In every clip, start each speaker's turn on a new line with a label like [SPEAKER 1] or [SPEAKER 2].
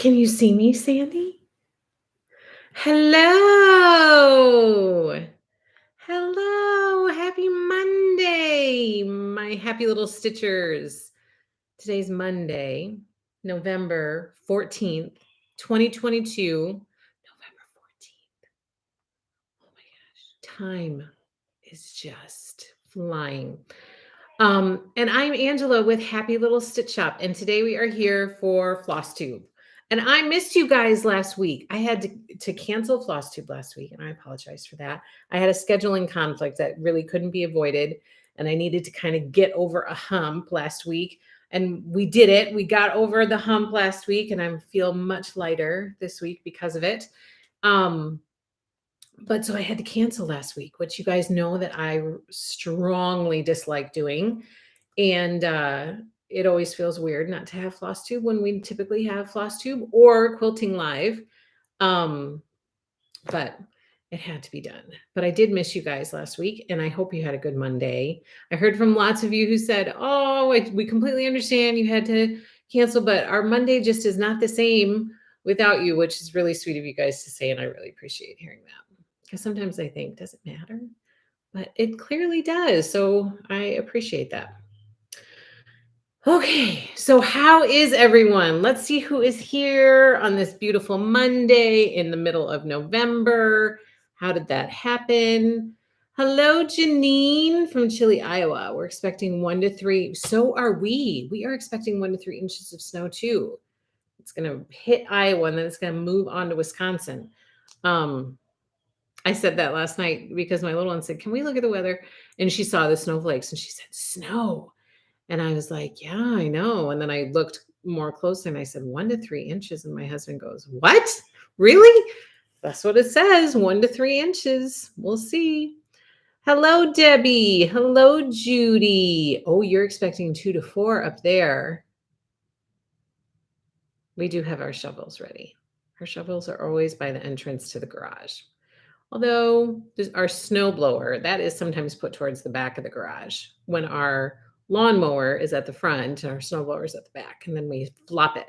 [SPEAKER 1] Can you see me, Sandy? Hello. Hello. Happy Monday, my happy little stitchers. Today's Monday, November 14th, 2022. November 14th. Oh my gosh. Time is just flying. And I'm Angela with Happy Little Stitch Shop, and today we are here for Flosstube. And I missed you guys last week. I had to cancel Flosstube last week, and I apologize for that. I had a scheduling conflict that really couldn't be avoided, and I needed to kind of get over a hump last week. And we did it. We got over the hump last week, and I feel much lighter this week because of it. But so I had to cancel last week, which you guys know that I strongly dislike doing. And it always feels weird not to have Flosstube when we typically have Flosstube or Quilting Live. But it had to be done. But I did miss you guys last week, and I hope you had a good Monday. I heard from lots of you who said, oh, we completely understand you had to cancel, but our Monday just is not the same without you, which is really sweet of you guys to say, and I really appreciate hearing that. Because sometimes I think, does it matter? But it clearly does. So I appreciate that. Okay, so how is everyone? Let's see who is here on this beautiful Monday in the middle of November. How did that happen? Hello, Janine from Chile, Iowa. We're expecting 1 to 3. So are we. We are expecting 1 to 3 inches of snow too. It's going to hit Iowa and then it's going to move on to Wisconsin. I said that last night because my little one said, can we look at the weather? And she saw the snowflakes and she said, snow. And I was like, yeah, I know. And then I looked more closely and I said, 1 to 3 inches. And my husband goes, what? Really? That's what it says, 1 to 3 inches. We'll see. Hello, Debbie. Hello, Judy. Oh, you're expecting 2 to 4 up there. We do have our shovels ready. Our shovels are always by the entrance to the garage. Although our snow blower, that is sometimes put towards the back of the garage when our lawnmower is at the front and our snow blower is at the back, and then we flop it.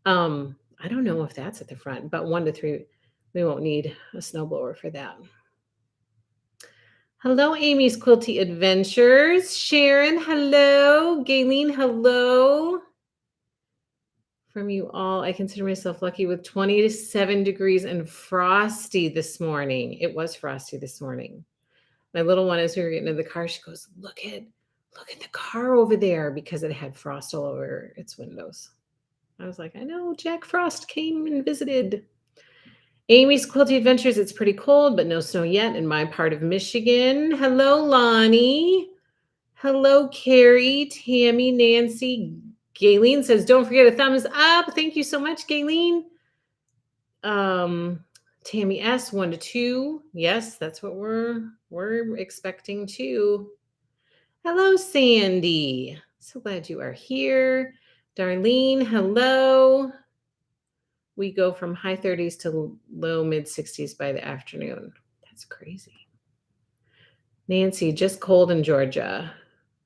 [SPEAKER 1] I don't know if that's at the front, but 1 to 3, we won't need a snow blower for that. Hello, Amy's Quilty Adventures. Sharon, hello. Gayleen, hello. From you all, I consider myself lucky with 27 degrees and frosty this morning. It was frosty this morning. My little one, as we were getting in the car, she goes, look at the car over there, because it had frost all over its windows. I was like, I know, Jack Frost came and visited. Amy's Quilty Adventures, it's pretty cold, but no snow yet in my part of Michigan. Hello, Lonnie. Hello, Carrie, Tammy, Nancy. Gayleen says, don't forget a thumbs up. Thank you so much, Gayleen. Tammy S, 1 to 2. Yes, that's what we're expecting too. Hello, Sandy. So glad you are here. Darlene, hello. We go from high 30s to low mid 60s by the afternoon. That's crazy. Nancy, just cold in Georgia.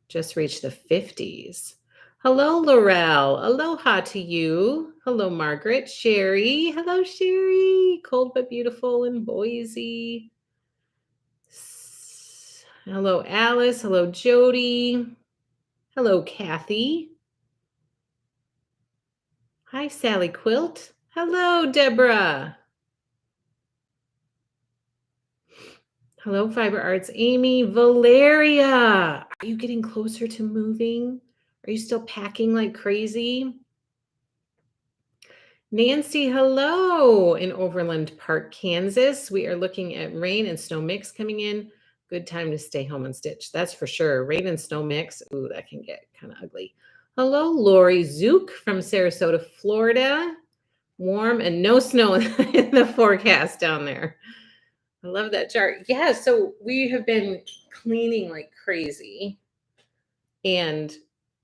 [SPEAKER 1] Just reached the 50s. Hello, Laurel. Aloha to you. Hello, Margaret. Sherry. Hello, Sherry. Cold but beautiful in Boise. Hello, Alice. Hello, Jody. Hello, Kathy. Hi, Sally Quilt. Hello, Deborah. Hello, Fiber Arts. Amy. Valeria. Are you getting closer to moving? Are you still packing like crazy? Nancy, hello, in Overland Park, Kansas. We are looking at rain and snow mix coming in. Good time to stay home and stitch. That's for sure. Rain and snow mix. Ooh, that can get kind of ugly. Hello, Lori Zook from Sarasota, Florida. Warm and no snow in the forecast down there. I love that chart. Yeah, so we have been cleaning like crazy. And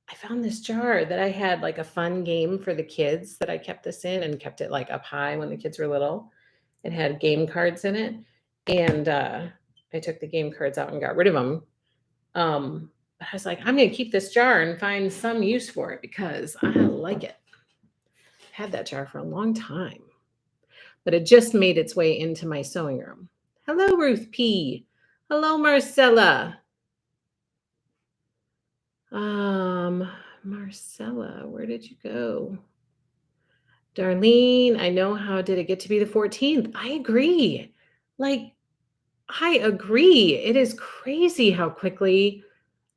[SPEAKER 1] I found this jar that I had like a fun game for the kids that I kept this in and kept it like up high when the kids were little. It had game cards in it. And I took the game cards out and got rid of them. But I was like, I'm going to keep this jar and find some use for it because I like it. had that jar for a long time, but it just made its way into my sewing room. Hello, Ruth P. Hello, Marcella. Marcella, where did you go? Darlene, I know, how did it get to be the 14th? I agree. Like, I agree. It is crazy how quickly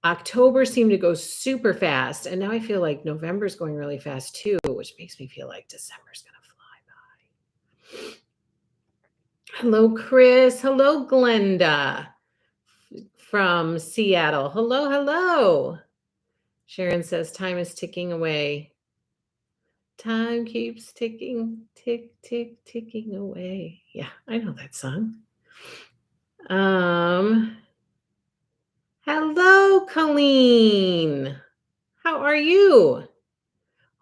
[SPEAKER 1] October seemed to go super fast. And now I feel like November's going really fast too, which makes me feel like December's going to fly by. Hello, Chris. Hello, Glenda from Seattle. Hello, hello. Sharon says time is ticking away. Time keeps ticking, tick, tick, ticking away. Yeah, I know that song. Hello, Colleen. How are you?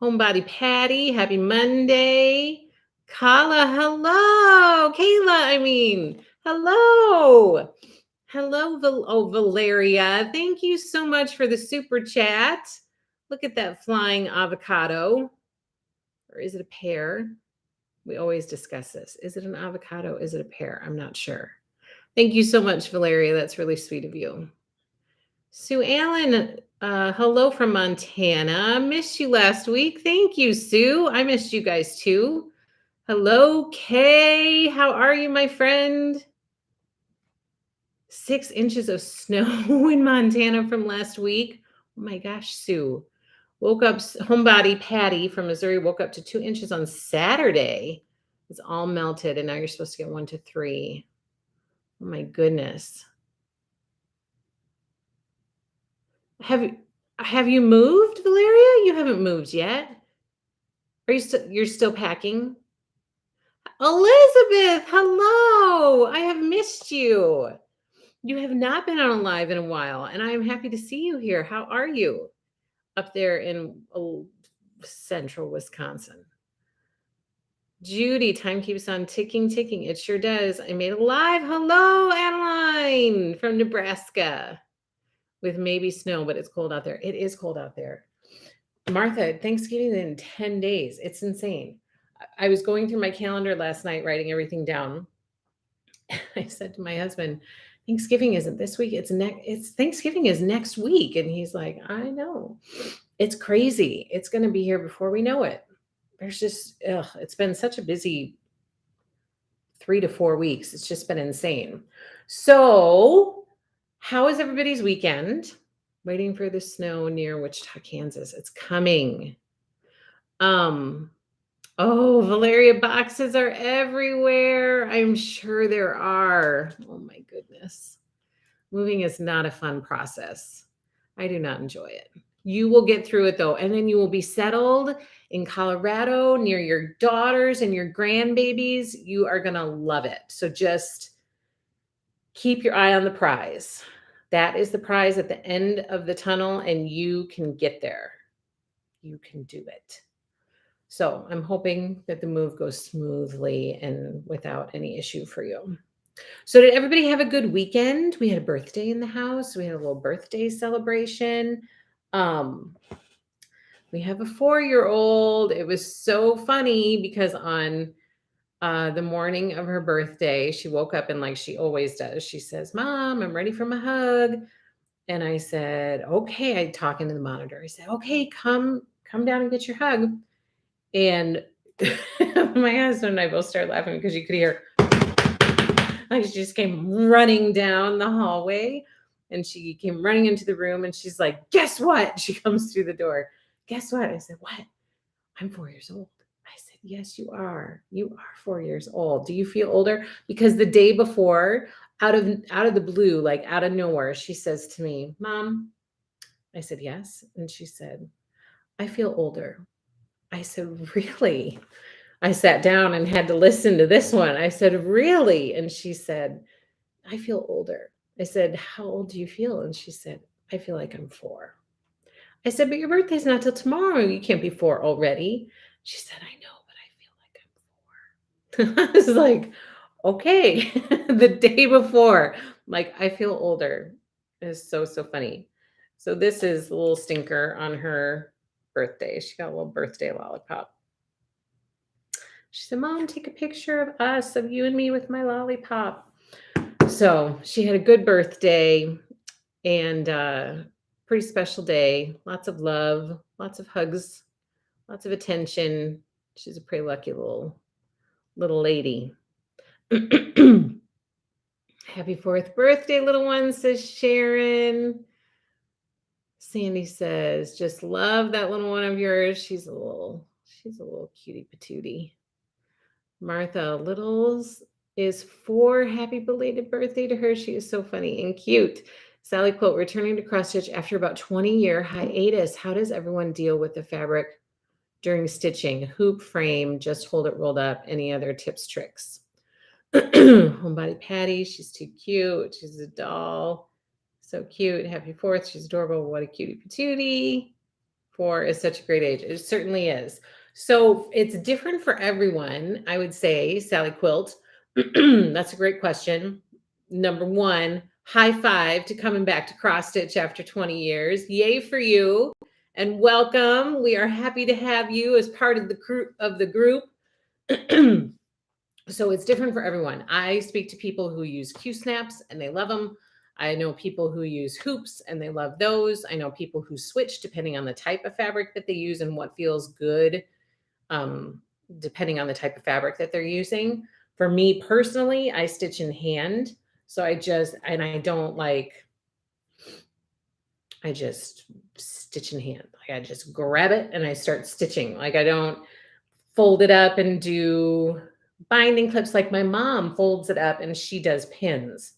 [SPEAKER 1] Homebody Patty, happy Monday. Kala, hello. Kayla, hello. Hello, Valeria. Thank you so much for the super chat. Look at that flying avocado. Or is it a pear? We always discuss this. Is it an avocado? Is it a pear? I'm not sure. Thank you so much, Valeria. That's really sweet of you. Sue Allen, hello from Montana. Missed you last week. Thank you, Sue. I missed you guys too. Hello, Kay. How are you, my friend? 6 inches of snow in Montana from last week. Oh my gosh, Sue. Woke up, homebody Patty from Missouri woke up to 2 inches on Saturday. It's all melted, and now you're supposed to get 1 to 3. Oh my goodness. Have you moved, Valeria? You haven't moved yet. Are you're still packing? Elizabeth, hello. I have missed you. You have not been on a live in a while, and I am happy to see you here. How are you up there in central Wisconsin? Judy, time keeps on ticking, ticking. It sure does. I made a live. Hello, Adeline from Nebraska with maybe snow, but it's cold out there. It is cold out there. Martha, Thanksgiving in 10 days. It's insane. I was going through my calendar last night, writing everything down. I said to my husband, Thanksgiving isn't this week. It's Thanksgiving is next week. And he's like, I know. It's crazy. It's going to be here before we know it. There's just, it's been such a busy 3 to 4 weeks. It's just been insane. So, how is everybody's weekend? Waiting for the snow near Wichita, Kansas. It's coming. Oh, Valeria, boxes are everywhere. I'm sure there are. Oh my goodness. Moving is not a fun process. I do not enjoy it. You will get through it though, and then you will be settled in Colorado near your daughters and your grandbabies. You are going to love it. So just keep your eye on the prize. That is the prize at the end of the tunnel, and you can get there. You can do it. So I'm hoping that the move goes smoothly and without any issue for you. So did everybody have a good weekend? We had a birthday in the house. We had a little birthday celebration. We have a 4-year-old. It was so funny because on the morning of her birthday, she woke up and like she always does, she says, Mom, I'm ready for my hug. And I said, okay, I talk into the monitor. I said, okay, come down and get your hug. And my husband and I both started laughing because you could hear like she just came running down the hallway, and she came running into the room, and she's like, guess what? She comes through the door. Guess what? I said, what? I'm 4 years old. I said, yes, you are. You are 4 years old. Do you feel older? Because the day before, out of the blue, like out of nowhere, she says to me, Mom. I said, yes. And she said, I feel older. I said, really? I sat down and had to listen to this one. I said, really? And she said, I feel older. I said, how old do you feel? And she said, I feel like I'm 4. I said, but your birthday's not till tomorrow. You can't be 4 already. She said, I know, but I feel like I'm 4. I was like, okay. The day before, like, I feel older. It's so funny. So this is a little stinker on her birthday. She got a little birthday lollipop. She said, Mom, take a picture of us, of you and me with my lollipop. So she had a good birthday and pretty special day. Lots of love, lots of hugs, lots of attention. She's a pretty lucky little lady. Happy fourth birthday, little one, says Sharon. Sandy says, just love that little one of yours. She's a little cutie patootie. Martha Littles is 4. Happy belated birthday to her. She is so funny and cute. Sally quote, returning to cross stitch after about 20-year hiatus. How does everyone deal with the fabric during stitching? Hoop, frame, just hold it rolled up. Any other tips, tricks? Homebody Patty, she's too cute. She's a doll. So cute. Happy 4th. She's adorable. What a cutie patootie. 4 is such a great age. It certainly is. So it's different for everyone, I would say, Sally Quilt. That's a great question. Number 1, high five to coming back to cross stitch after 20 years. Yay for you and welcome. We are happy to have you as part of the group. So it's different for everyone. I speak to people who use Q snaps and they love them. I know people who use hoops and they love those. I know people who switch depending on the type of fabric that they use and what feels good, depending on the type of fabric that they're using. For me personally, I stitch in hand. So I just stitch in hand. Like I just grab it and I start stitching. Like I don't fold it up and do binding clips like my mom folds it up and she does pins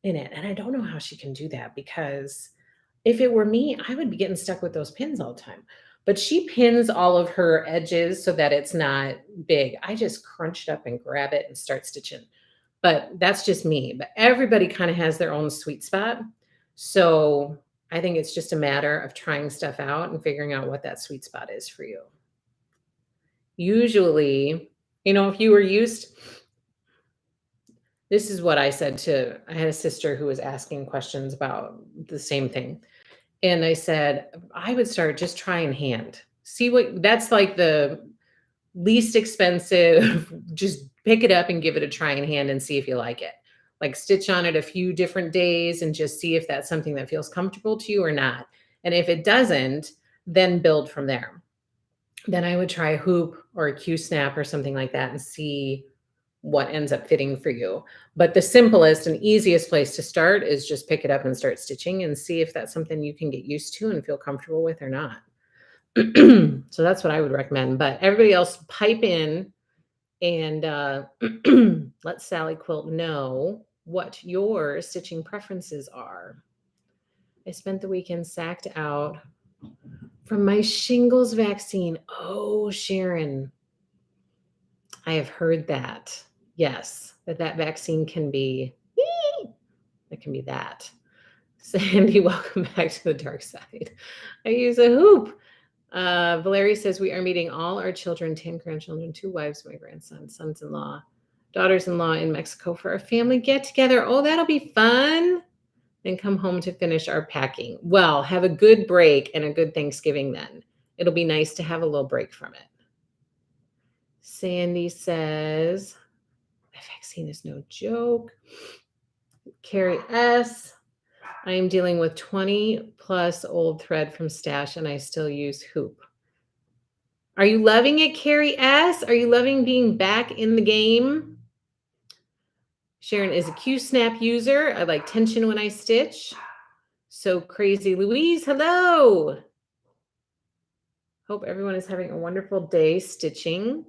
[SPEAKER 1] in it. And I don't know how she can do that because if it were me, I would be getting stuck with those pins all the time. But she pins all of her edges so that it's not big. I just crunch it up and grab it and start stitching. But that's just me. But everybody kind of has their own sweet spot. So I think it's just a matter of trying stuff out and figuring out what that sweet spot is for you. Usually, if you were used, this is what I said I had a sister who was asking questions about the same thing. And I said, I would start just trying hand. See that's like the least expensive, just pick it up and give it a try in hand and see if you like it. Like stitch on it a few different days and just see if that's something that feels comfortable to you or not. And if it doesn't, then build from there. Then I would try a hoop or a Q snap or something like that and see what ends up fitting for you. But the simplest and easiest place to start is just pick it up and start stitching and see if that's something you can get used to and feel comfortable with or not. So that's what I would recommend. But everybody else pipe in and let Sally Quilt know what your stitching preferences are. I spent the weekend sacked out from my shingles vaccine. Oh, Sharon, I have heard that. Yes, that vaccine can be, it can be that. Sandy, welcome back to the dark side. I use a hoop. Valerie says, we are meeting all our children, 10 grandchildren, 2 wives, my grandson, sons-in-law, daughters-in-law in Mexico for our family get-together. Oh, that'll be fun. And come home to finish our packing. Well, have a good break and a good Thanksgiving then. It'll be nice to have a little break from it. Sandy says, the vaccine is no joke. Carrie S. I am dealing with 20 plus old thread from stash and I still use hoop. Are you loving it, Carrie S? Are you loving being back in the game? Sharon is a Q-snap user. I like tension when I stitch. So crazy. Louise, hello. Hope everyone is having a wonderful day stitching.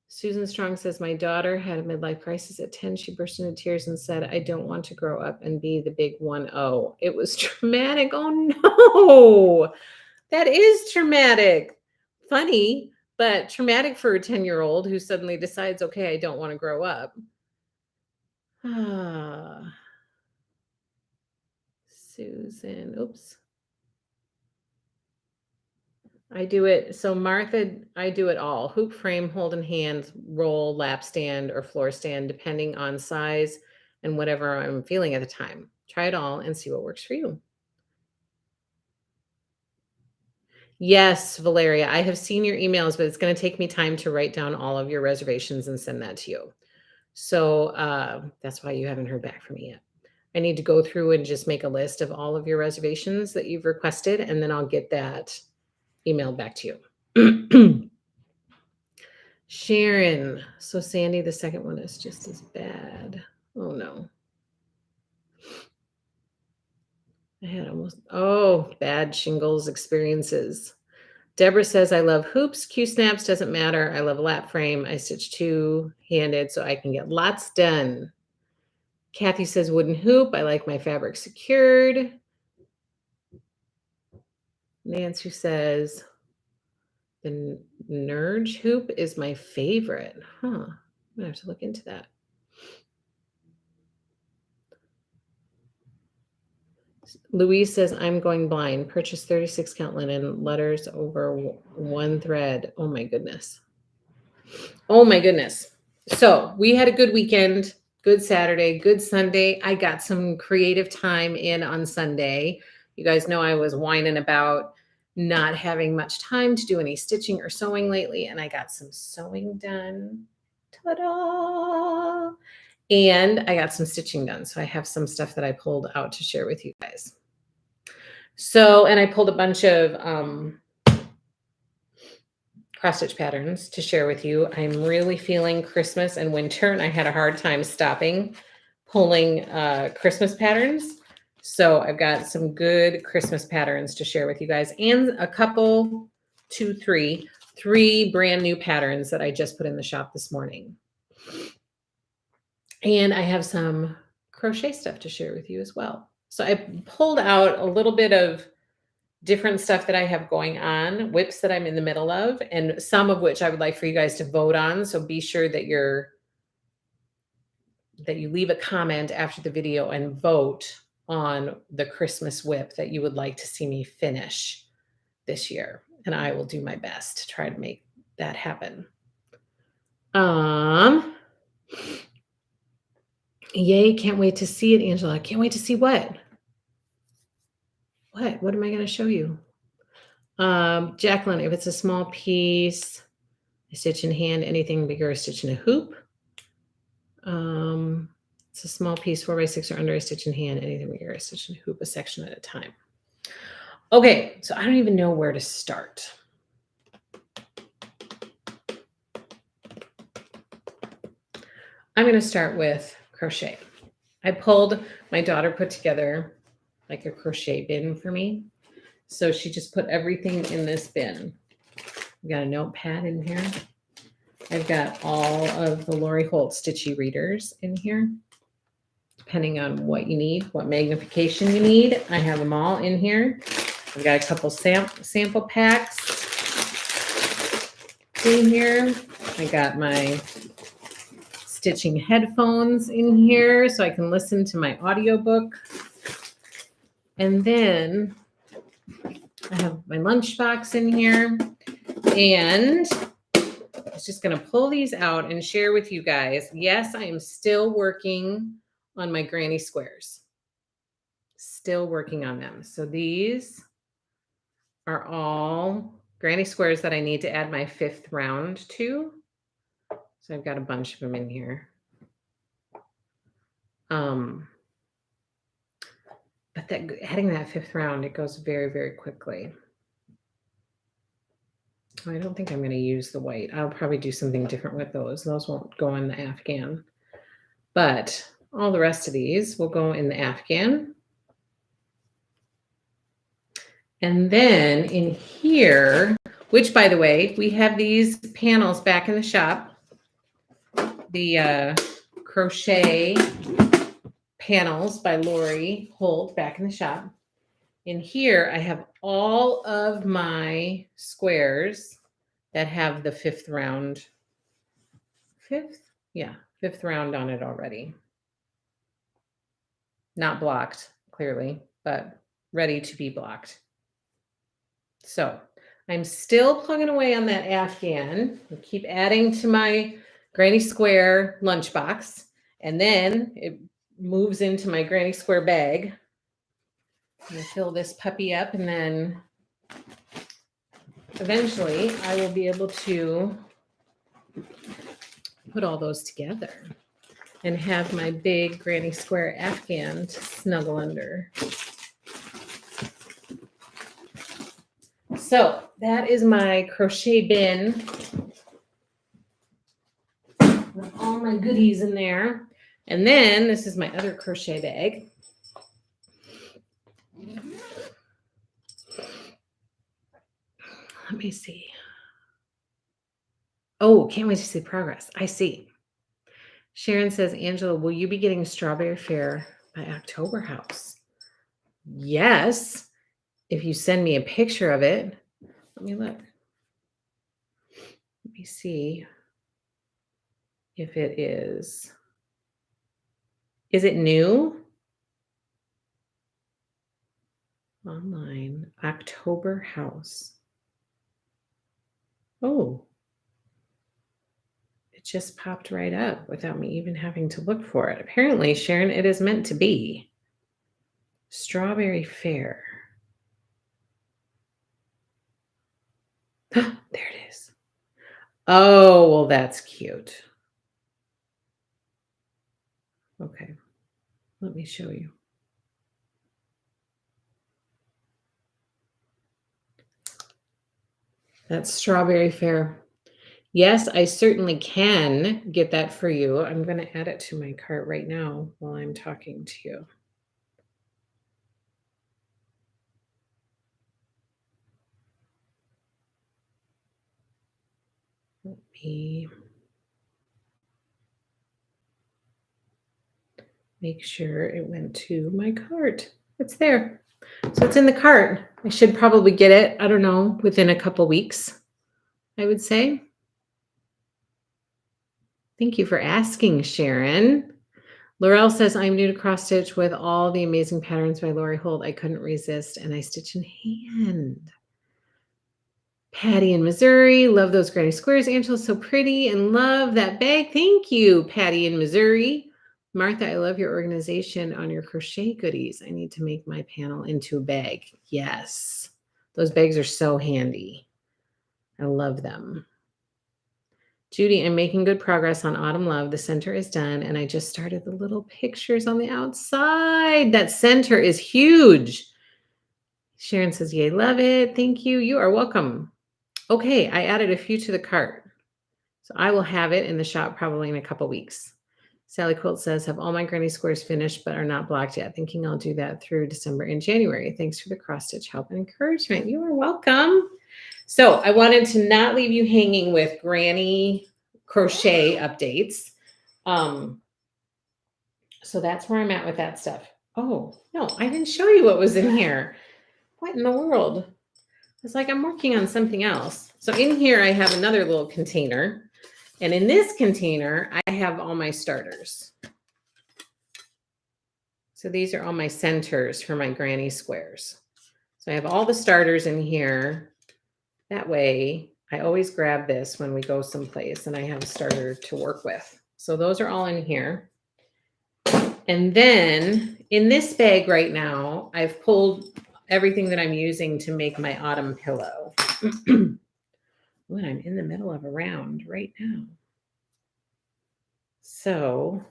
[SPEAKER 1] Susan Strong says, my daughter had a midlife crisis at 10. She burst into tears and said, I don't want to grow up and be the big 1-0. It was traumatic. Oh, no. That is traumatic. Funny, but traumatic for a 10-year-old who suddenly decides, okay, I don't want to grow up. Susan, oops. I do it. So Martha, I do it all. Hoop, frame, hold in hand, roll, lap stand, or floor stand, depending on size and whatever I'm feeling at the time. Try it all and see what works for you. Yes, Valeria, I have seen your emails, but it's going to take me time to write down all of your reservations and send that to you. So that's why you haven't heard back from me yet. I need to go through and just make a list of all of your reservations that you've requested, and then I'll get that emailed back to you. Sharon. So Sandy, the second one is just as bad. Oh no. I had bad shingles experiences. Deborah says, I love hoops, Q-snaps, doesn't matter. I love lap frame. I stitch two-handed so I can get lots done. Kathy says, wooden hoop. I like my fabric secured. Nancy says, the Nerge hoop is my favorite. Huh. I'm going to have to look into that. Louise says, I'm going blind. Purchase 36 count linen, letters over one thread. Oh my goodness. Oh my goodness. So we had a good weekend, good Saturday, good Sunday. I got some creative time in on Sunday. You guys know I was whining about not having much time to do any stitching or sewing lately, and I got some sewing done. Ta-da! And I got some stitching done. So I have some stuff that I pulled out to share with you guys. So, and I pulled a bunch of cross stitch patterns to share with you. I'm really feeling Christmas and winter, and I had a hard time stopping pulling Christmas patterns. So I've got some good Christmas patterns to share with you guys, and a couple, three brand new patterns that I just put in the shop this morning. And I have some crochet stuff to share with you as well. So I pulled out a little bit of different stuff that I have going on, WIPs that I'm in the middle of, and some of which I would like for you guys to vote on. So be sure that you leave a comment after the video and vote on the Christmas WIP that you would like to see me finish this year. And I will do my best to try to make that happen. Yay, can't wait to see it, Angela. Can't wait to see what? What am I going to show you? Jacqueline, if it's a small piece, I stitch in hand, anything bigger, I stitch in a hoop. It's a small piece, 4x6 or under, I stitch in hand, anything bigger, I stitch in a hoop, a section at a time. Okay, so I don't even know where to start. I'm going to start with crochet. My daughter put together like a crochet bin for me. So she just put everything in this bin. I've got a notepad in here. I've got all of the Lori Holt Stitchy readers in here, depending on what you need, what magnification you need. I have them all in here. I've got a couple sample packs in here. I got my stitching headphones in here so I can listen to my audiobook. And then I have my lunchbox in here. And I was just going to pull these out and share with you guys. Yes, I am still working on my granny squares. Still working on them. So these are all granny squares that I need to add my 5th round to. So I've got a bunch of them in here. But adding that 5th round, it goes very, very quickly. I don't think I'm going to use the white. I'll probably do something different with those. Those won't go in the Afghan. But all the rest of these will go in the Afghan. And then in here, which by the way, we have these panels back in the shop. The crochet panels by Lori Holt back in the shop. In here, I have all of my squares that have the 5th round. 5th? Yeah, 5th round on it already. Not blocked, clearly, but ready to be blocked. So I'm still plugging away on that Afghan. I keep adding to my granny square lunchbox, and then it moves into my granny square bag. I'm going to fill this puppy up, and then eventually I will be able to put all those together and have my big granny square Afghan to snuggle under. So that is my crochet bin with all my goodies in there. And then this is my other crochet bag. Let me see. Oh, can't wait to see progress. I see. Sharon says, Angela, will you be getting Strawberry Fair by October House? Yes. If you send me a picture of it. Let me look. Let me see if it is. Is it new? Online. October House. Oh. It just popped right up without me even having to look for it. Apparently, Sharon, it is meant to be. Strawberry Fair. There it is. Oh, well, that's cute. Okay. Let me show you. That's Strawberry Fair. Yes, I certainly can get that for you. I'm going to add it to my cart right now while I'm talking to you. Let me make sure it went to my cart. It's there. So it's in the cart. I should probably get it, I don't know, within a couple weeks, I would say. Thank you for asking, Sharon. Laurel says, I'm new to cross stitch with all the amazing patterns by Lori Holt. I couldn't resist and I stitch in hand. Patty in Missouri, love those granny squares. Angela's so pretty and love that bag. Thank you, Patty in Missouri. Martha, I love your organization on your crochet goodies. I need to make my panel into a bag. Yes, those bags are so handy. I love them. Judy, I'm making good progress on Autumn Love. The center is done, and I just started the little pictures on the outside. That center is huge. Sharon says, yay, love it. Thank you. You are welcome. Okay, I added a few to the cart. So I will have it in the shop probably in a couple weeks. Sally Quilt says, have all my granny squares finished but are not blocked yet. Thinking I'll do that through December and January. Thanks for the cross stitch help and encouragement. You are welcome. So I wanted to not leave you hanging with granny crochet updates. So that's where I'm at with that stuff. Oh, no, I didn't show you what was in here. What in the world? It's like I'm working on something else. So in here, I have another little container. And in this container, I have all my starters. So these are all my centers for my granny squares. So I have all the starters in here. That way, I always grab this when we go someplace and I have a starter to work with. So those are all in here. And then in this bag right now, I've pulled everything that I'm using to make my autumn pillow. Ooh, and I'm in the middle of a round right now. So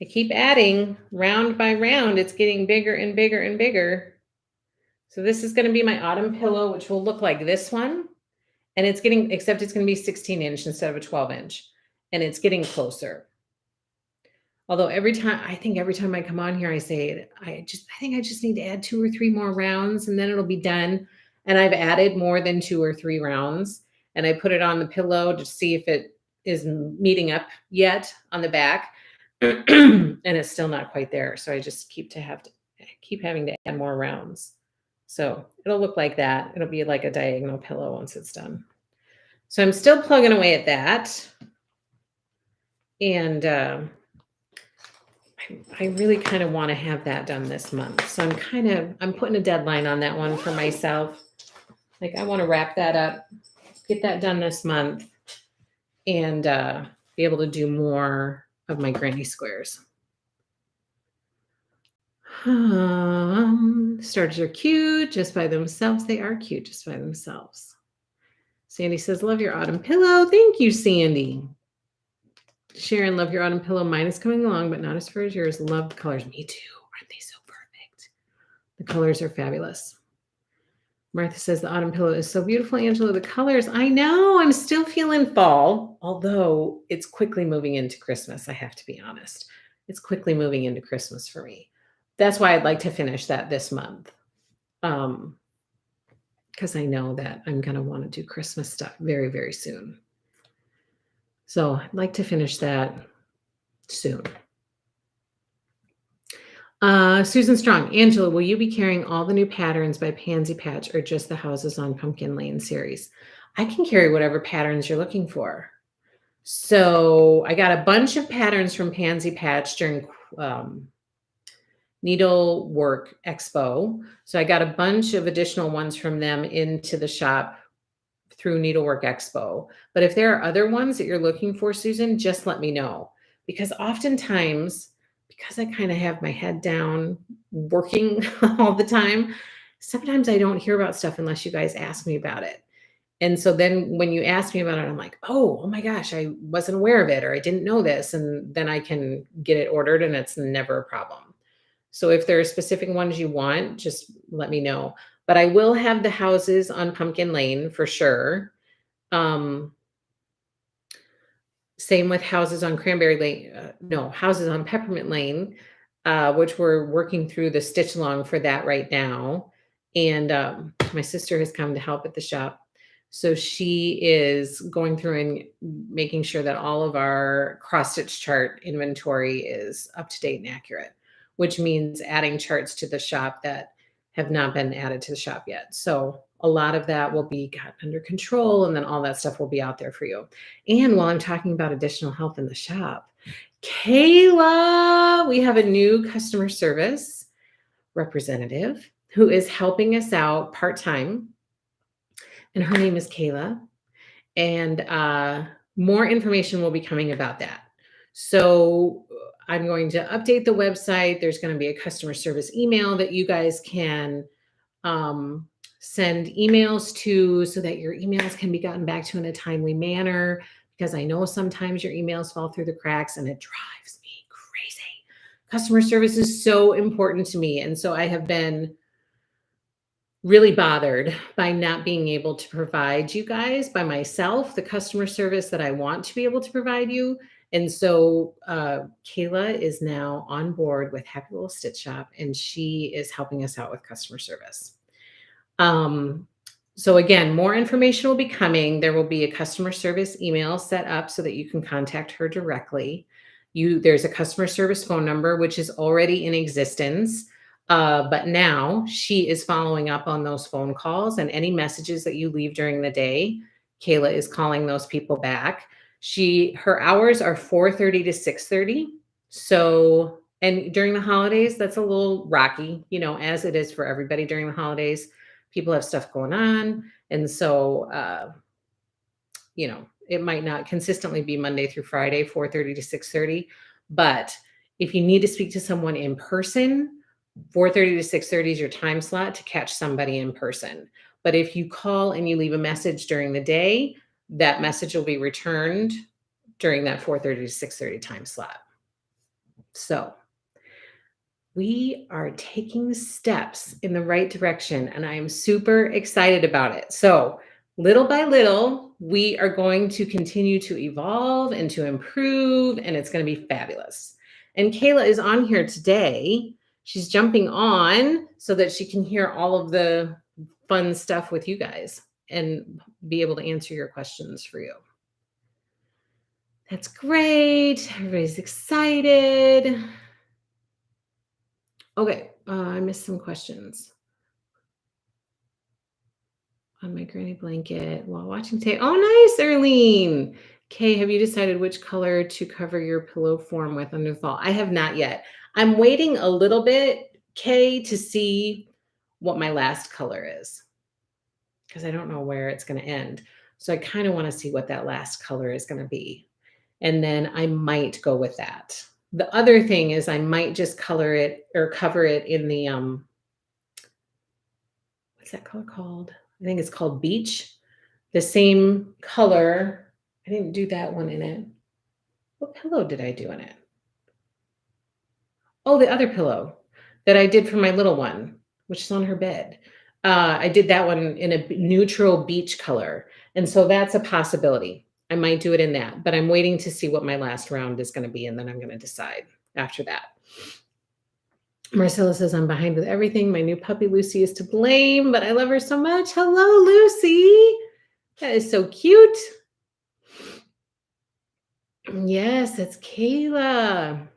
[SPEAKER 1] I keep adding round by round. It's getting bigger and bigger and bigger. So this is going to be my autumn pillow, which will look like this one. And it's getting, except it's going to be 16-inch instead of a 12-inch. And it's getting closer. Although every time I come on here, I say, I think I just need to add 2 or 3 more rounds and then it'll be done. And I've added more than 2 or 3 rounds. And I put it on the pillow to see if it is meeting up yet on the back. And it's still not quite there. So I just keep having to add more rounds. So it'll look like that. It'll be like a diagonal pillow once it's done. So I'm still plugging away at that. And I really kind of want to have that done this month. So I'm putting a deadline on that one for myself. Like I want to wrap that up, get that done this month, and be able to do more of my granny squares. Starters are cute just by themselves. They are cute just by themselves. Sandy says, love your autumn pillow. Thank you, Sandy. Sharon, love your autumn pillow. Mine is coming along, but not as far as yours. Love the colors. Me too. Aren't they so perfect? The colors are fabulous. Martha says the autumn pillow is so beautiful, Angela. The colors, I know. I'm still feeling fall, although it's quickly moving into Christmas. I have to be honest. It's quickly moving into Christmas for me. That's why I'd like to finish that this month. Because I know that I'm going to want to do Christmas stuff very, very soon. So I'd like to finish that soon. Susan Strong, Angela, will you be carrying all the new patterns by Pansy Patch or just the Houses on Pumpkin Lane series? I can carry whatever patterns you're looking for. So I got a bunch of patterns from Pansy Patch during Needlework Expo. So I got a bunch of additional ones from them into the shop through Needlework Expo. But if there are other ones that you're looking for, Susan, just let me know. Because oftentimes, because I kind of have my head down working all the time, sometimes I don't hear about stuff unless you guys ask me about it. And so then when you ask me about it, I'm like, oh my gosh, I wasn't aware of it, or I didn't know this. And then I can get it ordered and it's never a problem. So if there are specific ones you want, just let me know. But I will have the houses on Pumpkin Lane for sure. Same with houses on Cranberry Lane. No, houses on Peppermint Lane, which we're working through the stitch along for that right now. And my sister has come to help at the shop. So she is going through and making sure that all of our cross stitch chart inventory is up to date and accurate, which means adding charts to the shop that have not been added to the shop yet. So a lot of that will be got under control, and then all that stuff will be out there for you. And while I'm talking about additional help in the shop, Kayla, we have a new customer service representative who is helping us out part-time. And her name is Kayla. And more information will be coming about that. So I'm going to update the website. There's going to be a customer service email that you guys can send emails to so that your emails can be gotten back to in a timely manner, because I know sometimes your emails fall through the cracks and it drives me crazy. Customer service is so important to me. And so I have been really bothered by not being able to provide you guys by myself the customer service that I want to be able to provide you. And so Kayla is now on board with Happy Little Stitch Shop, and she is helping us out with customer service. So again, more information will be coming. There will be a customer service email set up so that you can contact her directly. There's a customer service phone number, which is already in existence. But now she is following up on those phone calls, and any messages that you leave during the day, Kayla is calling those people back. Her hours are 4:30 to 6:30. So, and during the holidays, that's a little rocky, as it is for everybody during the holidays. People have stuff going on. And so, it might not consistently be Monday through Friday, 4:30 to 6:30. But if you need to speak to someone in person, 4:30 to 6:30 is your time slot to catch somebody in person. But if you call and you leave a message during the day, that message will be returned during that 4:30 to 6:30 time slot. So we are taking steps in the right direction, and I am super excited about it. So little by little, we are going to continue to evolve and to improve, and it's going to be fabulous. And Kayla is on here today. She's jumping on so that she can hear all of the fun stuff with you guys and be able to answer your questions for you. That's great. Everybody's excited. Okay, I missed some questions. On my granny blanket while watching tape. Oh, nice, Erlene. Kay, have you decided which color to cover your pillow form with under the fall? I have not yet. I'm waiting a little bit, Kay, to see what my last color is, because I don't know where it's going to end. So I kind of want to see what that last color is going to be. And then I might go with that. The other thing is I might just color it or cover it in the, what's that color called? I think it's called Beach. The same color. I didn't do that one in it. What pillow did I do in it? Oh, the other pillow that I did for my little one, which is on her bed. I did that one in a neutral beach color. And so that's a possibility. I might do it in that, but I'm waiting to see what my last round is going to be. And then I'm going to decide after that. Marcella says, I'm behind with everything. My new puppy, Lucy, is to blame, but I love her so much. Hello, Lucy. That is so cute. Yes, that's Kayla.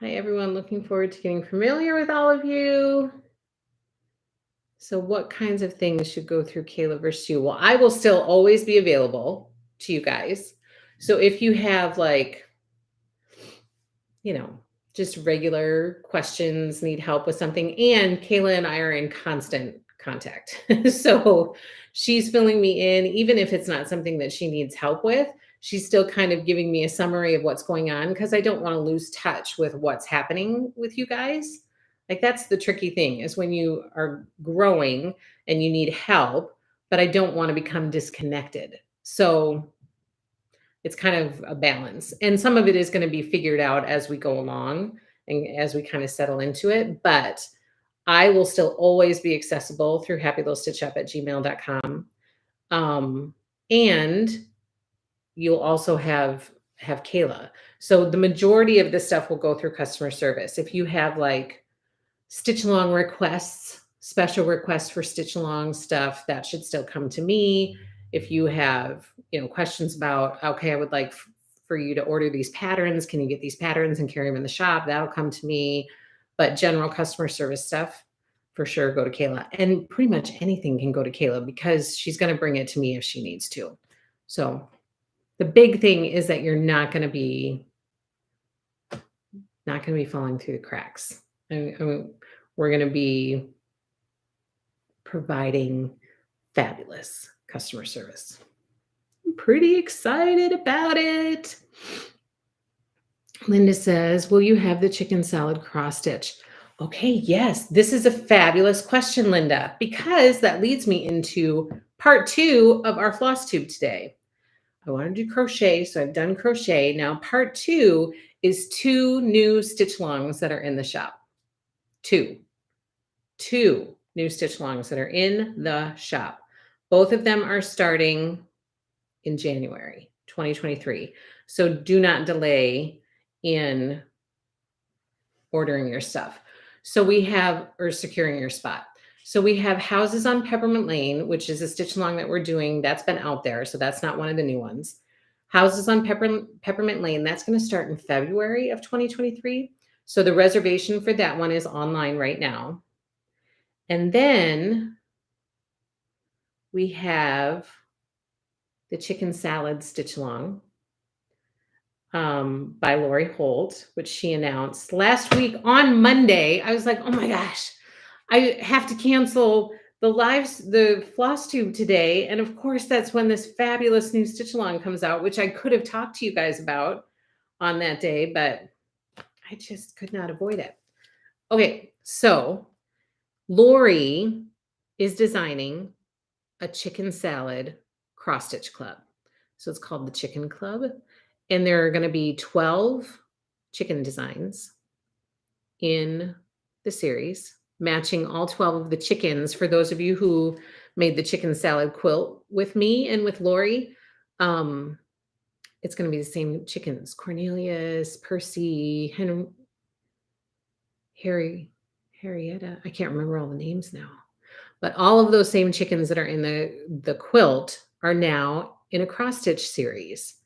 [SPEAKER 1] Hi, everyone. Looking forward to getting familiar with all of you. So what kinds of things should go through Kayla versus you? Well, I will still always be available to you guys. So if you have like, just regular questions, need help with something, and Kayla and I are in constant contact. So she's filling me in, even if it's not something that she needs help with, she's still kind of giving me a summary of what's going on because I don't want to lose touch with what's happening with you guys. Like that's the tricky thing is when you are growing and you need help, but I don't want to become disconnected. So it's kind of a balance. And some of it is going to be figured out as we go along and as we kind of settle into it. But I will still always be accessible through happylittlestitchup@gmail.com. And you'll also have Kayla. So the majority of this stuff will go through customer service. If you have like stitch along requests, special requests for stitch along stuff, that should still come to me. If you have, questions about, okay, I would like for you to order these patterns. Can you get these patterns and carry them in the shop? That'll come to me. But general customer service stuff, for sure, go to Kayla. And pretty much anything can go to Kayla because she's going to bring it to me if she needs to. So the big thing is that you're not going to be falling through the cracks. We're going to be providing fabulous customer service. I'm pretty excited about it. Linda says, will you have the chicken salad cross stitch? Okay, yes, this is a fabulous question, Linda, because that leads me into part 2 of our Flosstube today. I want to do crochet, so I've done crochet. Now part 2 is 2 new stitch longs that are in the shop. Two new stitch longs that are in the shop. Both of them are starting in January 2023. So do not delay in ordering your stuff. So we have, or securing your spot. So we have Houses on Peppermint Lane, which is a stitch along that we're doing. That's been out there. So that's not one of the new ones. Houses on Peppermint Lane, that's going to start in February of 2023. So the reservation for that one is online right now. And then we have the chicken salad stitch along by Lori Holt, which she announced last week on Monday. I was like, oh my gosh, I have to cancel the Flosstube today. And of course, that's when this fabulous new stitch along comes out, which I could have talked to you guys about on that day, but I just could not avoid it. Okay, so Lori is designing a chicken salad cross stitch club. So it's called the Chicken Club. And there are going to be 12 chicken designs in the series, matching all 12 of the chickens. For those of you who made the chicken salad quilt with me and with Lori, it's going to be the same chickens: Cornelius, Percy, Harrietta. I can't remember all the names now. But all of those same chickens that are in the quilt are now in a cross stitch series.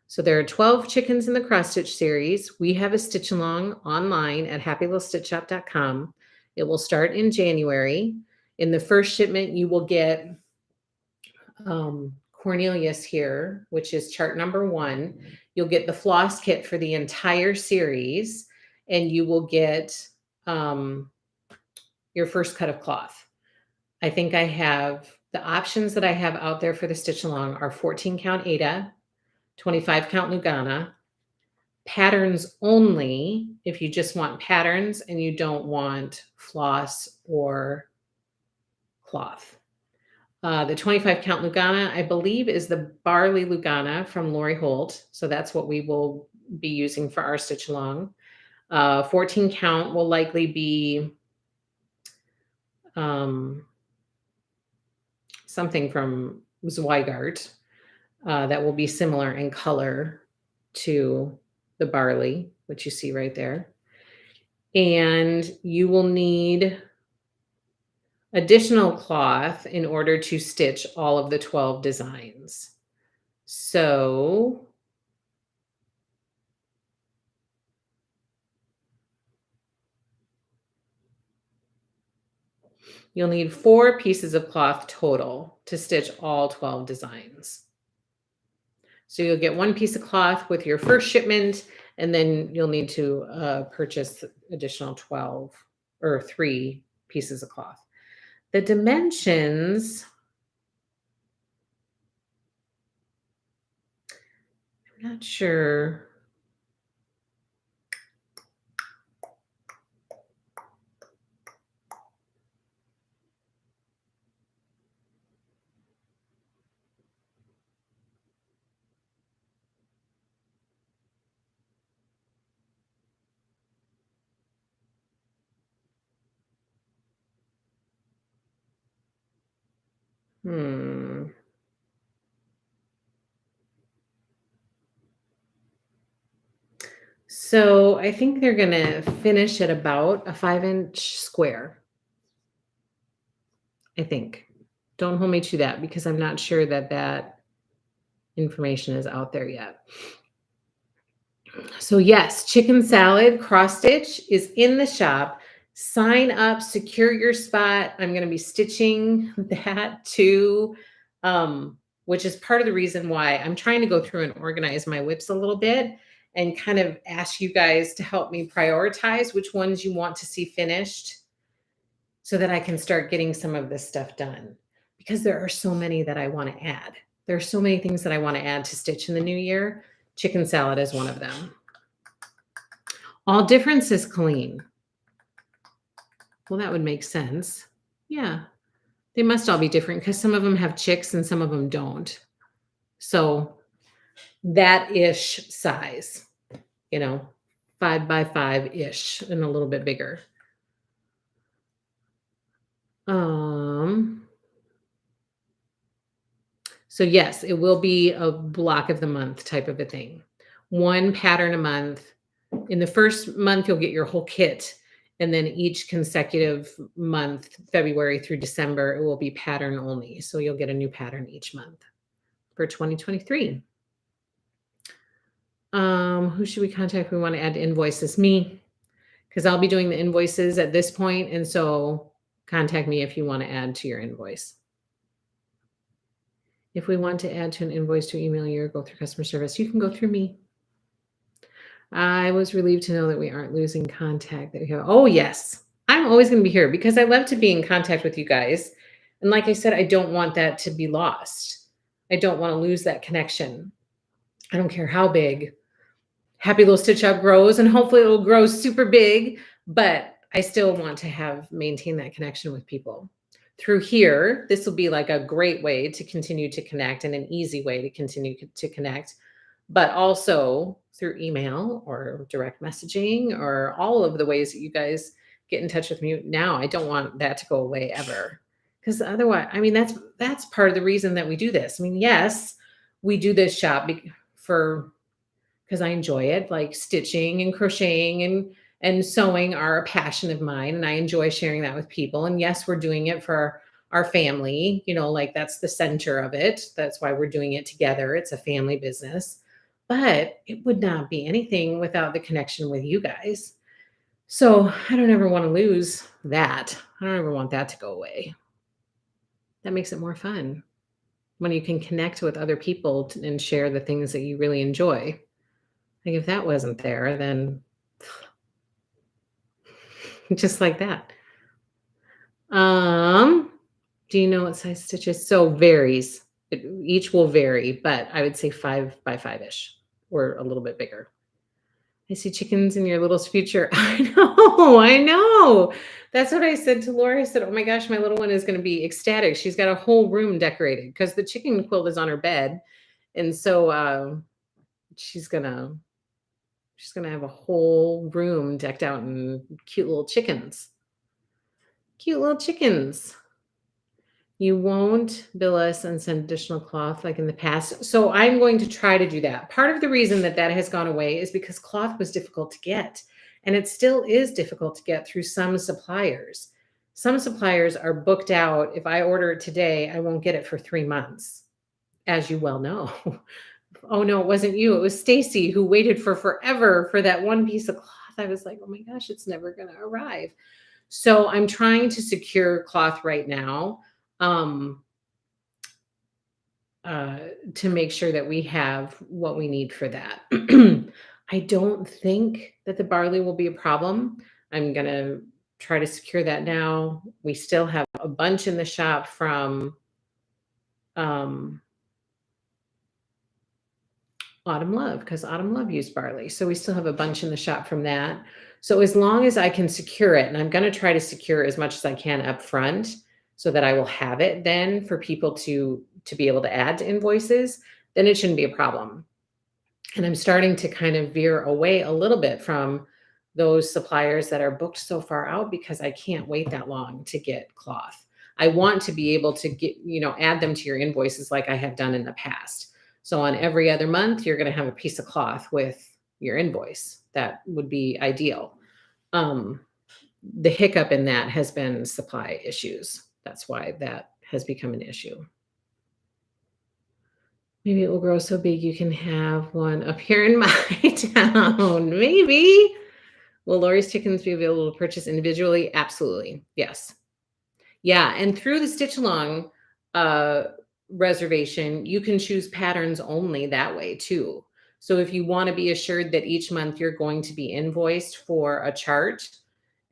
[SPEAKER 1] So there are 12 chickens in the cross stitch series. We have a stitch along online at happylittlestitchup.com. It will start in January. In the first shipment, you will get Cornelius here, which is chart number 1. You'll get the floss kit for the entire series, and you will get your first cut of cloth. I think I have the options that I have out there for the stitch along are 14 count Aida, 25 count Lugana, patterns only if you just want patterns and you don't want floss or cloth. The 25 count Lugana, I believe, is the barley Lugana from Lori Holt. So that's what we will be using for our stitch along. 14 count will likely be something from Zweigart that will be similar in color to the barley, which you see right there. And you will need additional cloth in order to stitch all of the 12 designs. So you'll need 4 pieces of cloth total to stitch all 12 designs. So you'll get 1 piece of cloth with your first shipment, and then you'll need to purchase additional 12 or 3 pieces of cloth. The dimensions, I'm not sure. So I think they're going to finish at about a 5-inch square. I think. Don't hold me to that because I'm not sure that that information is out there yet. So yes, chicken salad cross stitch is in the shop. Sign up, secure your spot. I'm going to be stitching that too, which is part of the reason why I'm trying to go through and organize my WIPs a little bit and kind of ask you guys to help me prioritize which ones you want to see finished so that I can start getting some of this stuff done, because there are so many that I want to add. There are so many things that I want to add to stitch in the new year. Chicken salad is one of them. All differences clean. Well, that would make sense. Yeah, they must all be different because some of them have chicks and some of them don't. So that ish size, 5 by 5 ish and a little bit bigger. So yes, it will be a block of the month type of a thing. 1 pattern a month. In the first month, you'll get your whole kit. And then each consecutive month, February through December, it will be pattern only. So you'll get a new pattern each month for 2023. Who should we contact if we want to add to invoices? Me, because I'll be doing the invoices at this point. And so contact me if you want to add to your invoice. If we want to add to an invoice to email you or go through customer service, you can go through me. I was relieved to know that we aren't losing contact. That we have. Oh, yes. I'm always going to be here because I love to be in contact with you guys. And like I said, I don't want that to be lost. I don't want to lose that connection. I don't care how big Happy Little Stitch Up grows, and hopefully it will grow super big, but I still want to maintain that connection with people. Through here, this will be like a great way to continue to connect and an easy way to continue to connect, but also through email or direct messaging or all of the ways that you guys get in touch with me now. I don't want that to go away ever, because otherwise, that's part of the reason that we do this. Yes, we do this shop because I enjoy it, like stitching and crocheting and sewing are a passion of mine. And I enjoy sharing that with people. And yes, we're doing it for our family, like that's the center of it. That's why we're doing it together. It's a family business, but it would not be anything without the connection with you guys. So I don't ever want to lose that. I don't ever want that to go away. That makes it more fun when you can connect with other people and share the things that you really enjoy. Like if that wasn't there, then just like that. Do you know what size stitches? So varies. Each will vary, but I would say 5 by 5-ish or a little bit bigger. I see chickens in your little's future. I know, I know. That's what I said to Laura. I said, "Oh my gosh, my little one is going to be ecstatic. She's got a whole room decorated because the chicken quilt is on her bed, and so she's gonna she's gonna have a whole room decked out in cute little chickens. Cute little chickens." You won't bill us and send additional cloth like in the past. So I'm going to try to do that. Part of the reason that that has gone away is because cloth was difficult to get, and it still is difficult to get through some suppliers. Some suppliers are booked out. If I order it today, I won't get it for 3 months, as you well know. Oh no, it wasn't you. It was Stacy who waited for forever for that one piece of cloth. I was like, "Oh my gosh, it's never going to arrive." So I'm trying to secure cloth right now. Um, uh, to make sure that we have what we need for that. I don't think that the barley will be a problem. I'm going to try to secure that now. We still have a bunch in the shop from um, Autumn Love because Autumn Love used barley. So we still have a bunch in the shop from that. So as long as I can secure it, and I'm going to try to secure as much as I can up front so that I will have it then for people to be able to add to invoices, then it shouldn't be a problem. And I'm starting to kind of veer away a little bit from those suppliers that are booked so far out because I can't wait that long to get cloth. I want to be able to get, add them to your invoices like I have done in the past. So on every other month, you're going to have a piece of cloth with your invoice. That would be ideal. The hiccup in that has been supply issues. That's why that has become an issue. Maybe it will grow so big you can have one up here in my town. Maybe. Will Lori's chickens be available to purchase individually? Absolutely. Yes. Yeah. And through the Stitch Along reservation, you can choose patterns only that way too. So if you want to be assured that each month you're going to be invoiced for a chart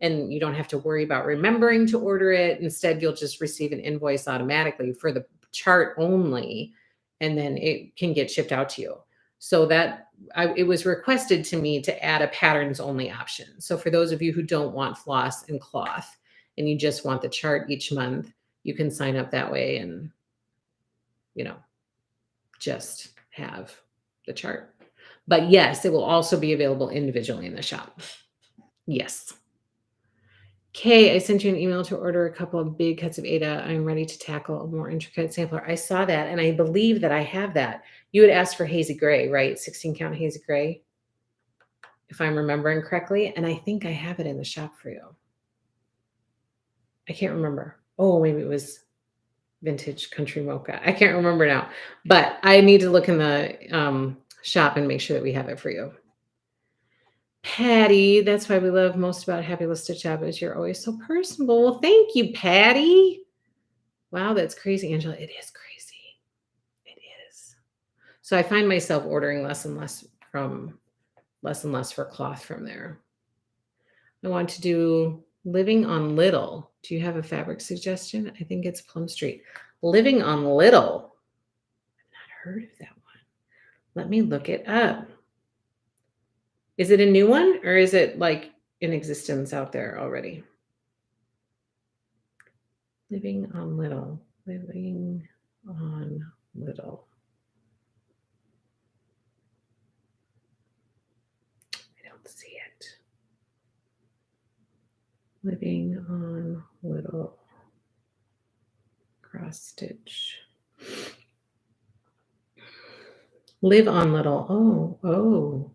[SPEAKER 1] and you don't have to worry about remembering to order it, instead you'll just receive an invoice automatically for the chart only, and then it can get shipped out to you. So that it was requested to me to add a patterns only option. So for those of you who don't want floss and cloth and you just want the chart each month, you can sign up that way and, just have the chart. But yes, it will also be available individually in the shop. Yes. Kay, I sent you an email to order a couple of big cuts of Ada. I'm ready to tackle a more intricate sampler. I saw that, and I believe that I have that. You had asked for hazy gray, right? 16 count hazy gray, if I'm remembering correctly. And I think I have it in the shop for you. I can't remember. Oh, maybe it was vintage country mocha. I can't remember now, but I need to look in the shop and make sure that we have it for you. Patty, that's why we love most about Happy Little Stitch Shop is you're always so personable. Well, thank you, Patty. Wow, that's crazy, Angela. It is crazy. It is. So I find myself ordering less and less for cloth from there. I want to do Living on Little. Do you have a fabric suggestion? I think it's Plum Street. Living on Little. I've not heard of that one. Let me look it up. Is it a new one or is it like in existence out there already? Living on Little. Living on Little. I don't see it. Living on Little. Cross stitch. Live on Little. Oh.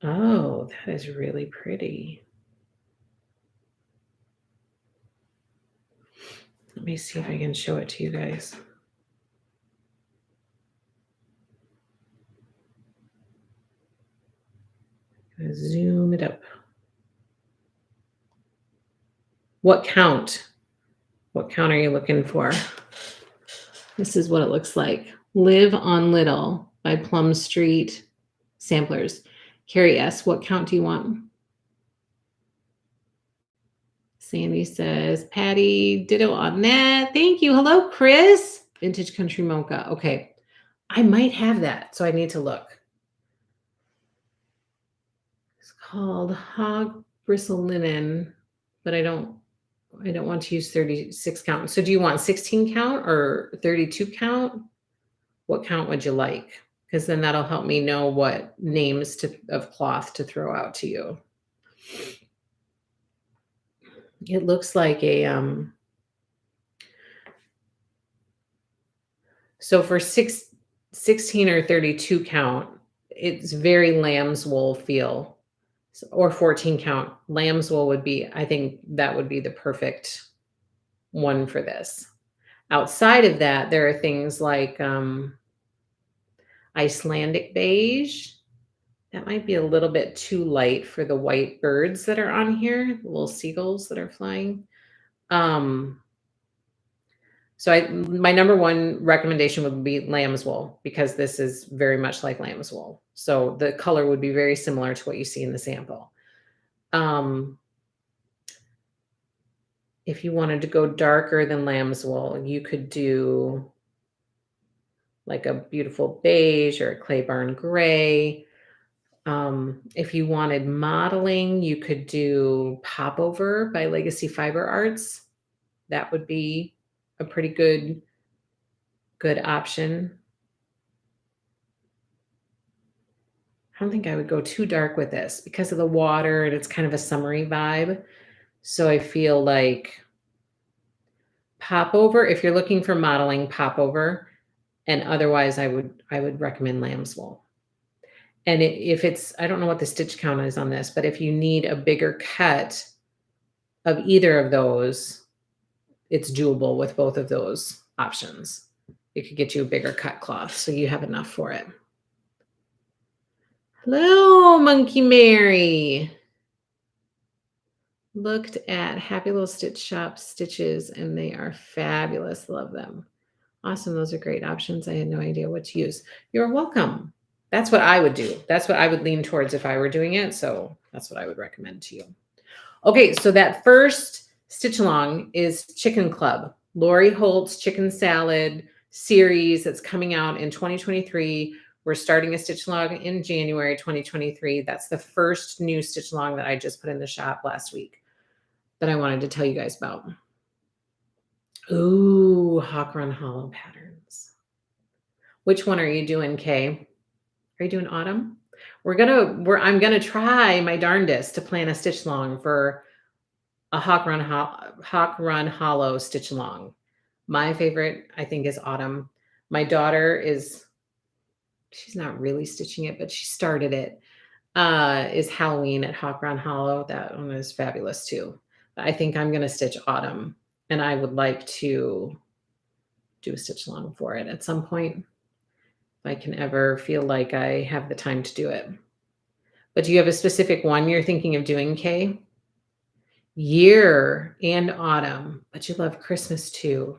[SPEAKER 1] Oh, that is really pretty. Let me see if I can show it to you guys. I'm gonna zoom it up. What count? What count are you looking for? This is what it looks like. Live on Little by Plum Street Samplers. Carrie S., what count do you want? Sandy says, Patty, ditto on that. Thank you. Hello, Chris. Vintage Country Mocha. Okay. I might have that, so I need to look. called Hog Bristle Linen, but I don't want to use 36 count. So do you want 16 count or 32 count? What count would you like? Because then that'll help me know what names of cloth to throw out to you. It looks like a so for 16 or 32 count, it's very lamb's wool feel. Or 14 count. Lamb's wool would be, I think that would be the perfect one for this. Outside of that, there are things like Icelandic beige. That might be a little bit too light for the white birds that are on here, the little seagulls that are flying. So my number one recommendation would be lamb's wool, because this is very much like lamb's wool. So the color would be very similar to what you see in the sample. If you wanted to go darker than lamb's wool, you could do like a beautiful beige or a clay barn gray. If you wanted modeling, you could do Popover by Legacy Fiber Arts. That would be a pretty good option. I don't think I would go too dark with this because of the water, and it's kind of a summery vibe. So I feel like Popover, if you're looking for modeling, Popover, and otherwise I would recommend lamb's wool. And if it's, I don't know what the stitch count is on this, but if you need a bigger cut of either of those, it's doable with both of those options. It could get you a bigger cut cloth, so you have enough for it. Hello, Monkey Mary. Looked at Happy Little Stitch Shop stitches, and they are fabulous. Love them. Awesome. Those are great options. I had no idea what to use. You're welcome. That's what I would do. That's what I would lean towards if I were doing it. So that's what I would recommend to you. Okay, so that first stitch along is Chicken Club, Lori Holt's Chicken Salad series that's coming out in 2023. We're starting a stitch along in January 2023. That's the first new stitch along that I just put in the shop last week that I wanted to tell you guys about. Ooh, Hawk Run Hollow patterns. Which one are you doing, Kay? Are you doing autumn? I'm gonna try my darndest to plan a stitch along for a Hawk Run Hollow stitch along. My favorite, I think, is autumn. My daughter she's not really stitching it, but she started it. Is Halloween at Hawk Run Hollow. That one is fabulous too. I think I'm gonna stitch autumn, and I would like to do a stitch along for it at some point. I can ever feel like I have the time to do it. But do you have a specific one you're thinking of doing, Kay? Year and autumn, but you love Christmas too.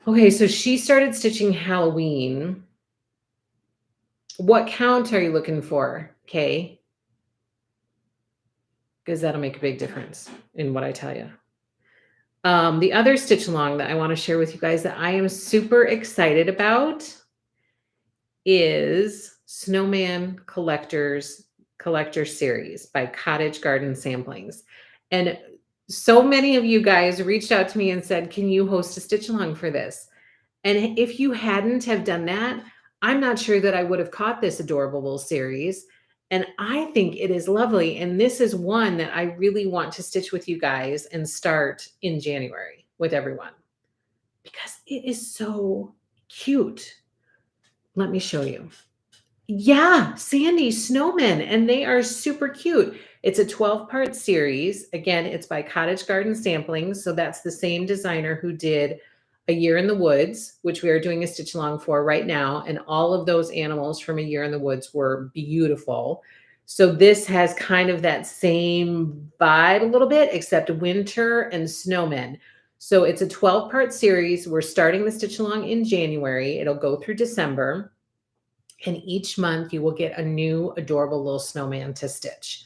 [SPEAKER 1] Okay, so she started stitching Halloween. What count are you looking for, Kay? Because that'll make a big difference in what I tell you. The other stitch along that I want to share with you guys that I am super excited about is Snowman Collector Series by Cottage Garden Samplings. And so many of you guys reached out to me and said, can you host a stitch along for this? And if you hadn't have done that, I'm not sure that I would have caught this adorable little series. And I think it is lovely. And this is one that I really want to stitch with you guys and start in January with everyone, because it is so cute. Let me show you. Yeah, Sandy Snowmen, and they are super cute. It's a 12-part series. Again, it's by Cottage Garden Samplings. So that's the same designer who did A Year in the Woods, which we are doing a stitch along for right now. And all of those animals from A Year in the Woods were beautiful. So this has kind of that same vibe a little bit, except winter and snowmen. So it's a 12-part series. We're starting the stitch along in January. It'll go through December. And each month you will get a new adorable little snowman to stitch.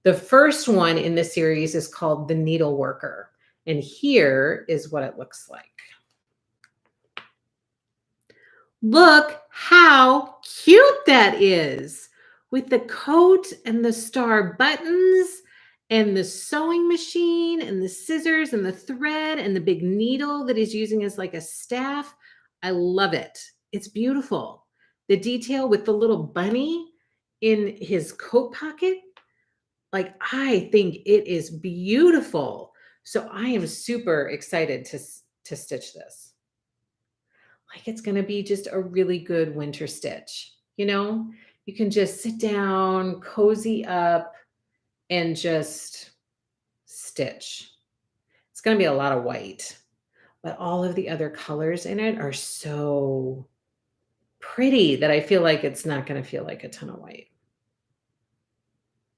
[SPEAKER 1] The first one in the series is called The Needle Worker. And here is what it looks like. Look how cute that is. with the coat and the star buttons and the sewing machine and the scissors and the thread and the big needle that he's using as like a staff. I love it. It's beautiful. The detail with the little bunny in his coat pocket, like I think it is beautiful. So I am super excited to stitch this. Like it's going to be just a really good winter stitch. You know, you can just sit down, cozy up, and just stitch. It's going to be a lot of white, but all of the other colors in it are so pretty that I feel like it's not going to feel like a ton of white.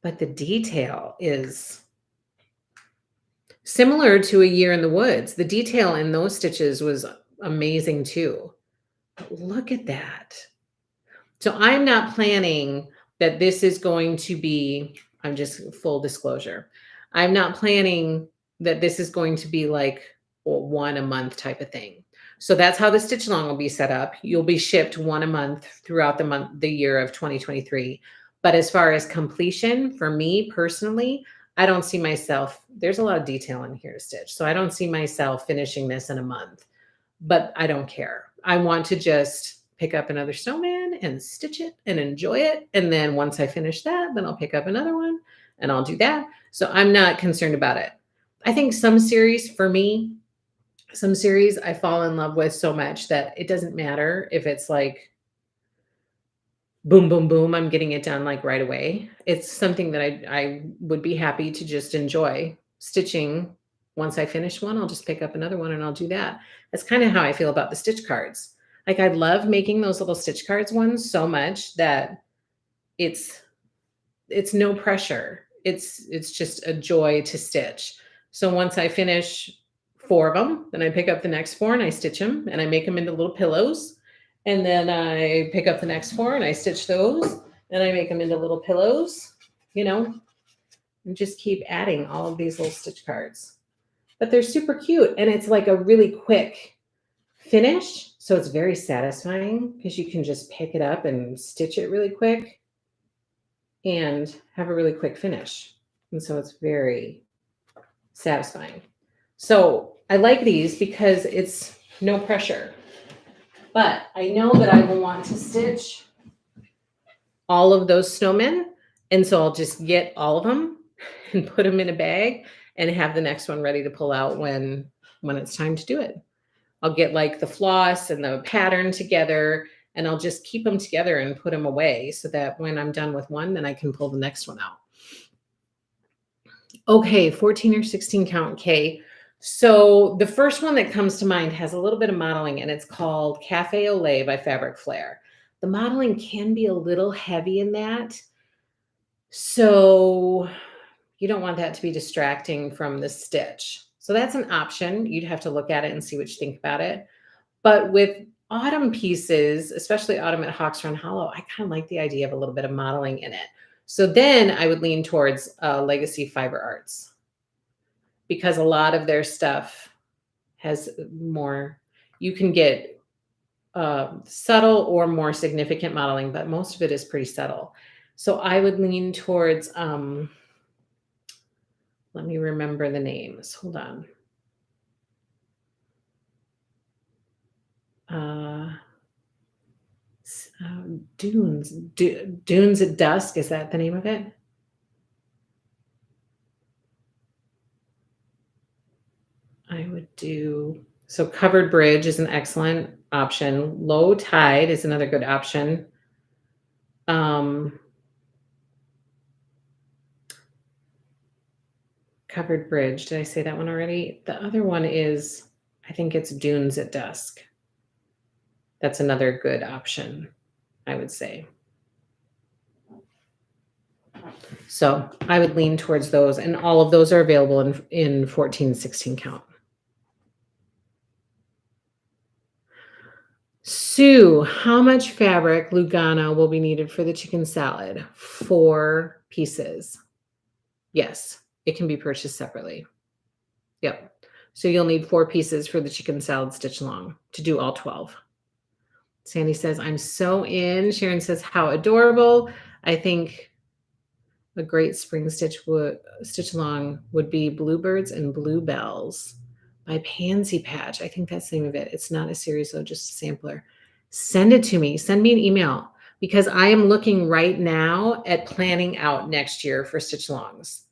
[SPEAKER 1] But the detail is similar to A Year in the Woods. The detail in those stitches was amazing too. But look at that. So I'm not planning that this is going to be, I'm just full disclosure. I'm not planning that this is going to be like one a month type of thing. So that's how the stitch along will be set up. You'll be shipped one a month throughout the year of 2023. But as far as completion, for me personally, I don't see myself, there's a lot of detail in here to stitch. So I don't see myself finishing this in a month, but I don't care. I want to just pick up another snowman and stitch it and enjoy it. And then once I finish that, then I'll pick up another one and I'll do that. So I'm not concerned about it. I think some series for me, some series I fall in love with so much that it doesn't matter if it's like boom, boom, boom, I'm getting it done like right away. It's something that I would be happy to just enjoy stitching. Once I finish one, I'll just pick up another one and I'll do that. That's kind of how I feel about the stitch cards. Like I love making those little stitch cards ones so much that it's no pressure. It's just a joy to stitch. So once I finish 4 of them, then I pick up the next 4 and I stitch them and I make them into little pillows. And then I pick up the next 4 and I stitch those and I make them into little pillows, you know, and just keep adding all of these little stitch cards. But they're super cute and it's like a really quick finish. So it's very satisfying because you can just pick it up and stitch it really quick and have a really quick finish. And so it's very satisfying. So I like these because it's no pressure. But I know that I will want to stitch all of those snowmen. And so I'll just get all of them and put them in a bag and have the next one ready to pull out when it's time to do it. I'll get like the floss and the pattern together and I'll just keep them together and put them away so that when I'm done with one, then I can pull the next one out. Okay, 14 or 16 count K. So the first one that comes to mind has a little bit of modeling and it's called Cafe au Lait by Fabric Flair. The modeling can be a little heavy in that. So you don't want that to be distracting from the stitch. So that's an option. You'd have to look at it and see what you think about it. But with autumn pieces, especially autumn at Hawks Run Hollow, I kind of like the idea of a little bit of modeling in it. So then I would lean towards Legacy Fiber Arts because a lot of their stuff has more, you can get subtle or more significant modeling, but most of it is pretty subtle. So I would lean towards, let me remember the names. Hold on. Dunes at Dusk. Is that the name of it? I would do, so Covered Bridge is an excellent option. Low Tide is another good option. Covered Bridge. Did I say that one already? The other one is, I think it's Dunes at Dusk. That's another good option, I would say. So I would lean towards those, and all of those are available in 14, 16 count. Sue, how much fabric Lugano will be needed for the chicken salad? 4 pieces. Yes, it can be purchased separately. Yep. So you'll need 4 pieces for the chicken salad stitch along to do all 12. Sandy says, I'm so in. Sharon says, how adorable. I think a great spring stitch along would be Bluebirds and Bluebells by Pansy Patch. I think that's the name of it. It's not a series though, just a sampler. Send it to me. Send me an email because I am looking right now at planning out next year for stitch alongs.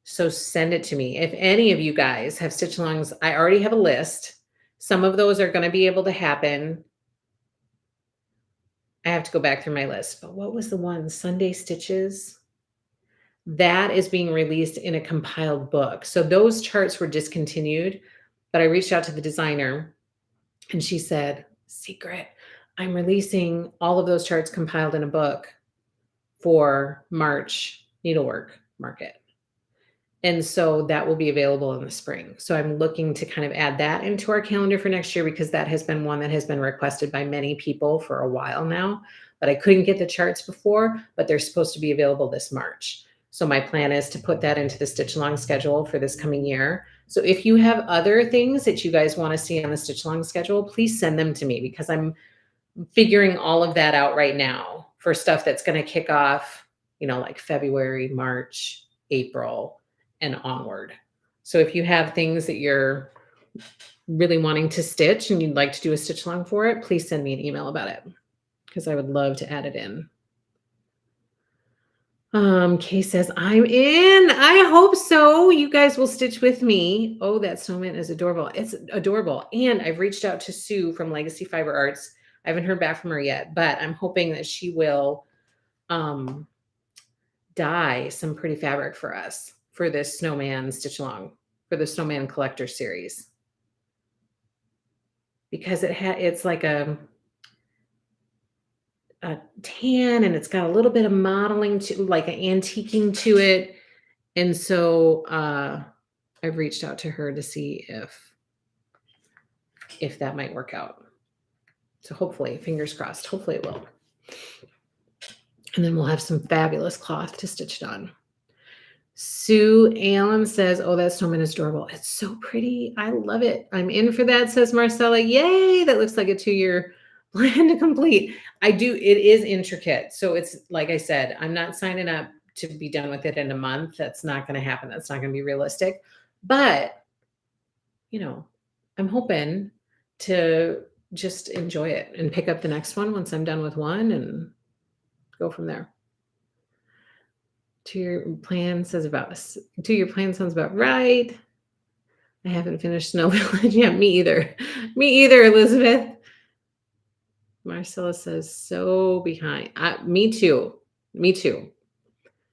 [SPEAKER 1] So send it to me. If any of you guys have stitch alongs, I already have a list. Some of those are going to be able to happen. I have to go back through my list. But what was the one? Sunday Stitches? That is being released in a compiled book. So those charts were discontinued, but I reached out to the designer and she said, secret, I'm releasing all of those charts compiled in a book for March needlework market. And so that will be available in the spring. So I'm looking to kind of add that into our calendar for next year because that has been one that has been requested by many people for a while now, but I couldn't get the charts before, but they're supposed to be available this March. So my plan is to put that into the stitch along schedule for this coming year. So if you have other things that you guys want to see on the stitch along schedule, please send them to me because I'm figuring all of that out right now for stuff that's going to kick off, like February, March, April, and onward. So if you have things that you're really wanting to stitch and you'd like to do a stitch along for it, please send me an email about it because I would love to add it in. Kay says, I'm in. I hope so. You guys will stitch with me. Oh, that snowman is adorable. It's adorable. And I've reached out to Sue from Legacy Fiber Arts. I haven't heard back from her yet, but I'm hoping that she will dye some pretty fabric for us for this snowman stitch along, for the snowman collector series. Because it's like a tan and it's got a little bit of modeling to like an antiquing to it. And so I've reached out to her to see if that might work out. So hopefully, fingers crossed, hopefully it will. And then we'll have some fabulous cloth to stitch it on. Sue Allen says, oh, that snowman is adorable. It's so pretty. I love it. I'm in for that, says Marcella. Yay, that looks like a 2-year plan to complete. It is intricate. So it's like I said, I'm not signing up to be done with it in a month. That's not going to happen. That's not going to be realistic. But, I'm hoping to just enjoy it and pick up the next one once I'm done with one and go from there. 2-year plan sounds about right. I haven't finished Snow Village yet. Me either. Me either, Elizabeth. Marcella says, so behind. Me too. Me too.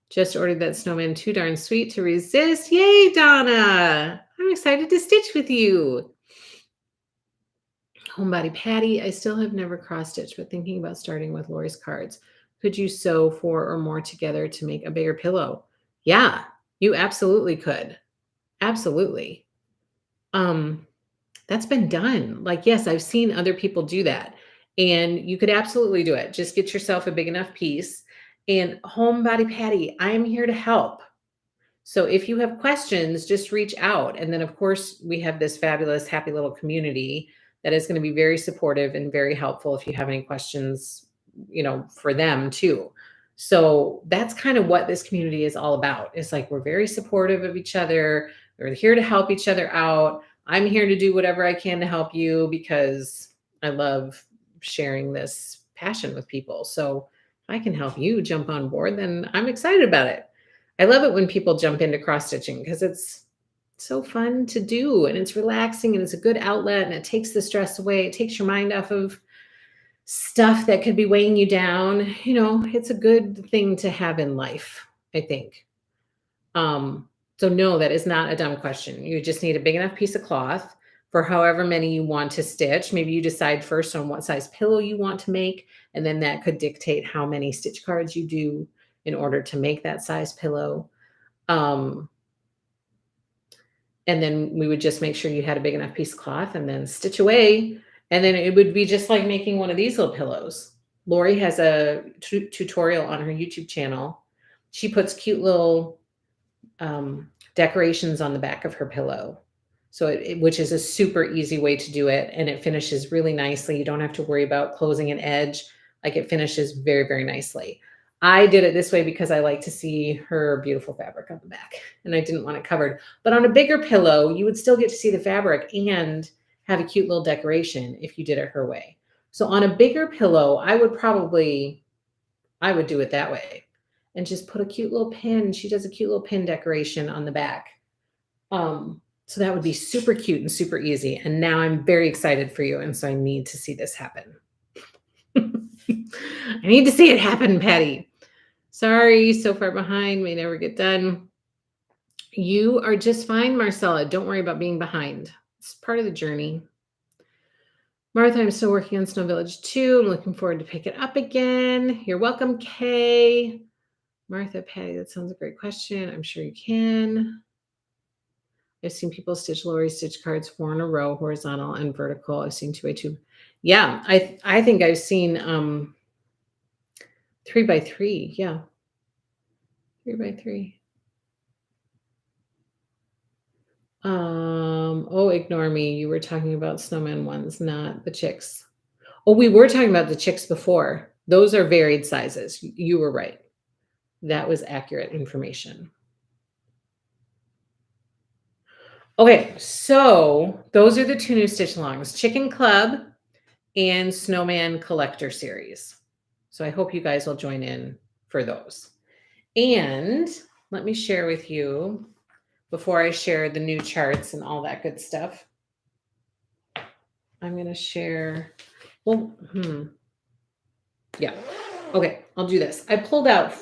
[SPEAKER 1] Just ordered that snowman, too darn sweet to resist. Yay, Donna. I'm excited to stitch with you. Homebody Patty, I still have never cross-stitched, but thinking about starting with Lori's cards. Could you sew 4 or more together to make a bigger pillow? Yeah, you absolutely could. Absolutely. That's been done. Like, yes, I've seen other people do that. And you could absolutely do it. Just get yourself a big enough piece. And Homebody Patty, I am here to help. So if you have questions, just reach out. And then, of course, we have this fabulous, happy little community that is going to be very supportive and very helpful if you have any questions, for them too. So that's kind of what this community is all about. It's like, we're very supportive of each other. We're here to help each other out. I'm here to do whatever I can to help you because I love sharing this passion with people. So if I can help you jump on board, then I'm excited about it. I love it when people jump into cross stitching because it's so fun to do and it's relaxing and it's a good outlet and it takes the stress away. It takes your mind off of stuff that could be weighing you down. It's a good thing to have in life, I think. So no, that is not a dumb question. You just need a big enough piece of cloth for however many you want to stitch. Maybe you decide first on what size pillow you want to make, and then that could dictate how many stitch cards you do in order to make that size pillow. And then we would just make sure you had a big enough piece of cloth and then stitch away. And then it would be just like making one of these little pillows. Lori has a tutorial on her YouTube channel. She puts cute little decorations on the back of her pillow. So which is a super easy way to do it. And it finishes really nicely. You don't have to worry about closing an edge. Like, it finishes very, very nicely. I did it this way because I like to see her beautiful fabric on the back and I didn't want it covered. But on a bigger pillow, you would still get to see the fabric and have a cute little decoration if you did it her way. So on a bigger pillow, I would do it that way and just put a cute little pin. She does a cute little pin decoration on the back. So that would be super cute and super easy. And now I'm very excited for you. And so I need to see this happen. I need to see it happen, Patty. Sorry, so far behind, may never get done. You are just fine, Marcella. Don't worry about being behind. It's part of the journey. Martha, I'm still working on Snow Village 2. I'm looking forward to pick it up again. You're welcome, Kay. Martha, Patty, that sounds a great question. I'm sure you can. I've seen people stitch Lori stitch cards 4 in a row, horizontal and vertical. I've seen 2x2. Yeah, I think I've seen 3x3. Yeah. 3x3. Oh, ignore me. You were talking about snowman ones, not the chicks. Oh, we were talking about the chicks before. Those are varied sizes. You were right. That was accurate information. Okay, so those are the 2 new stitch alongs, Chicken Club and Snowman Collector Series. So I hope you guys will join in for those. And let me share with you, before I share the new charts and all that good stuff, I'm going to share, yeah. Okay, I'll do this. I pulled out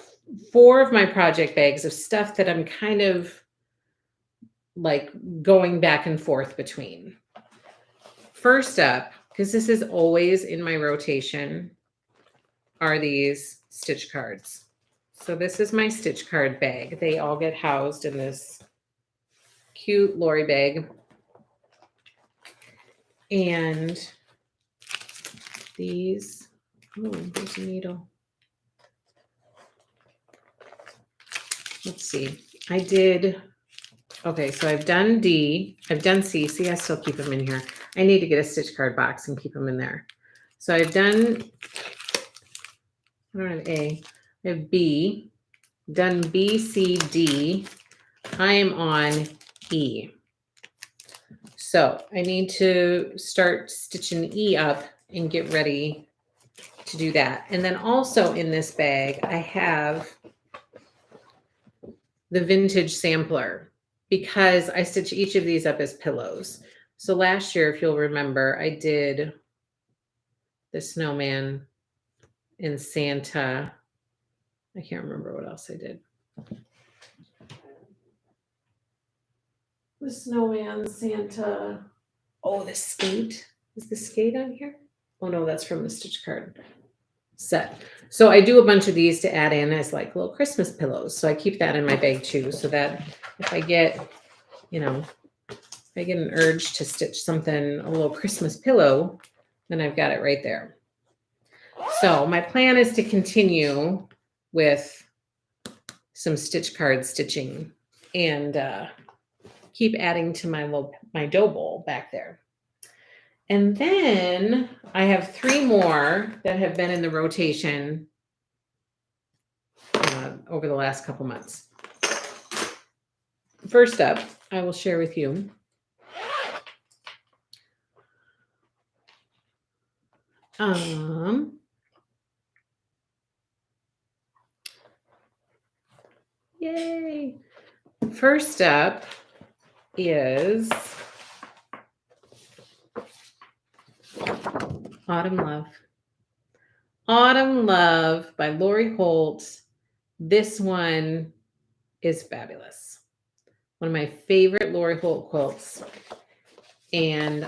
[SPEAKER 1] 4 of my project bags of stuff that I'm kind of like going back and forth between. First up, because this is always in my rotation, are these stitch cards. So this is my stitch card bag. They all get housed in this cute Lori bag. And these, oh, there's a needle. Let's see. Okay, so I've done D, I've done C. See, I still keep them in here. I need to get a stitch card box and keep them in there. So I've done, I don't have A, I have B, done B, C, D. I am on E. So I need to start stitching E up and get ready to do that. And then also in this bag, I have the vintage sampler because I stitch each of these up as pillows. So last year, if you'll remember, I did the snowman and Santa. I can't remember what else I did. The snowman, Santa. Oh, the skate. Is the skate on here? Oh no, that's from the stitch card set. So I do a bunch of these to add in as like little Christmas pillows. So I keep that in my bag too, so that if I get, if I get an urge to stitch something, a little Christmas pillow, then I've got it right there. So my plan is to continue with some stitch card stitching and keep adding to my dough bowl back there. And then I have 3 more that have been in the rotation over the last couple months. First up, I will share with you yay. First up is Autumn Love. Autumn Love by Lori Holt. This one is fabulous. One of my favorite Lori Holt quilts. And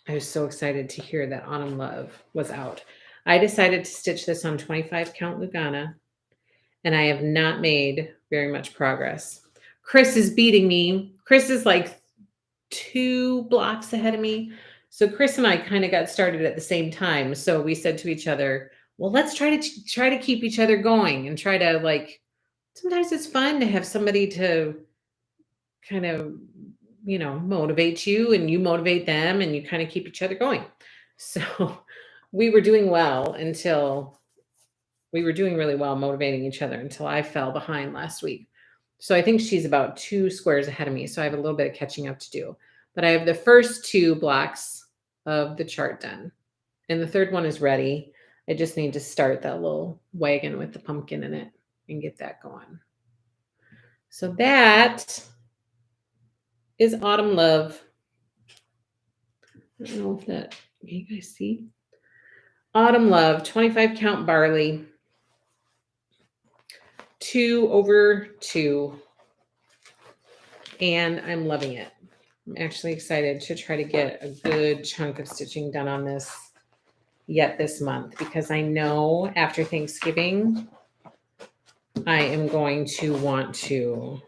[SPEAKER 1] I was so excited to hear that Autumn Love was out. I decided to stitch this on 25 count Lugana, and I have not made very much progress. Chris is beating me. Chris is like 2 blocks ahead of me. So Chris and I kind of got started at the same time. So we said to each other, well, let's try to keep each other going and try to like, sometimes it's fun to have somebody to kind of, motivate you and you motivate them and you kind of keep each other going. So we were doing well until We were doing really well motivating each other until I fell behind last week. So I think she's about 2 squares ahead of me. So I have a little bit of catching up to do. But I have the first 2 blocks of the chart done. And the third one is ready. I just need to start that little wagon with the pumpkin in it and get that going. So that is Autumn Love. I don't know if that, can you guys see? Autumn Love, 25 count barley, 2/2. And I'm loving it. I'm actually excited to try to get a good chunk of stitching done on this yet this month, because I know after Thanksgiving, I am going to want to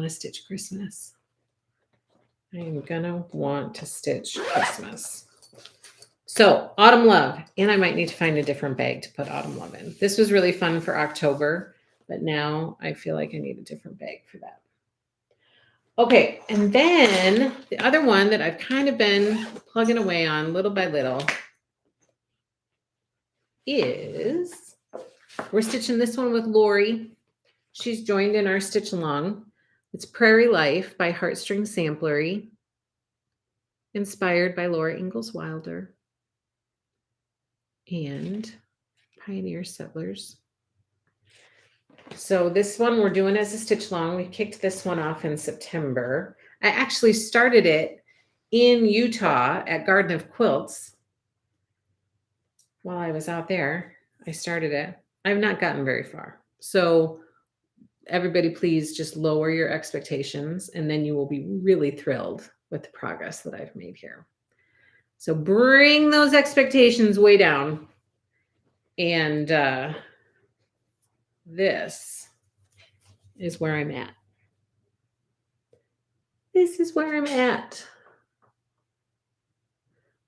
[SPEAKER 1] stitch Christmas. I am gonna want to stitch Christmas. So Autumn Love, and I might need to find a different bag to put Autumn Love in. This was really fun for October, but now I feel like I need a different bag for that. Okay, and then the other one that I've kind of been plugging away on little by little is, we're stitching this one with Lori. She's joined in our stitch along. It's Prairie Life by Heartstring Samplery, inspired by Laura Ingalls Wilder and Pioneer Settlers. So this one we're doing as a stitch along. We kicked this one off in September. I actually started it in Utah at Garden of Quilts. While I was out there, I started it. I've not gotten very far. So everybody, please just lower your expectations, and then you will be really thrilled with the progress that I've made here. So bring those expectations way down. And this is where I'm at. This is where I'm at.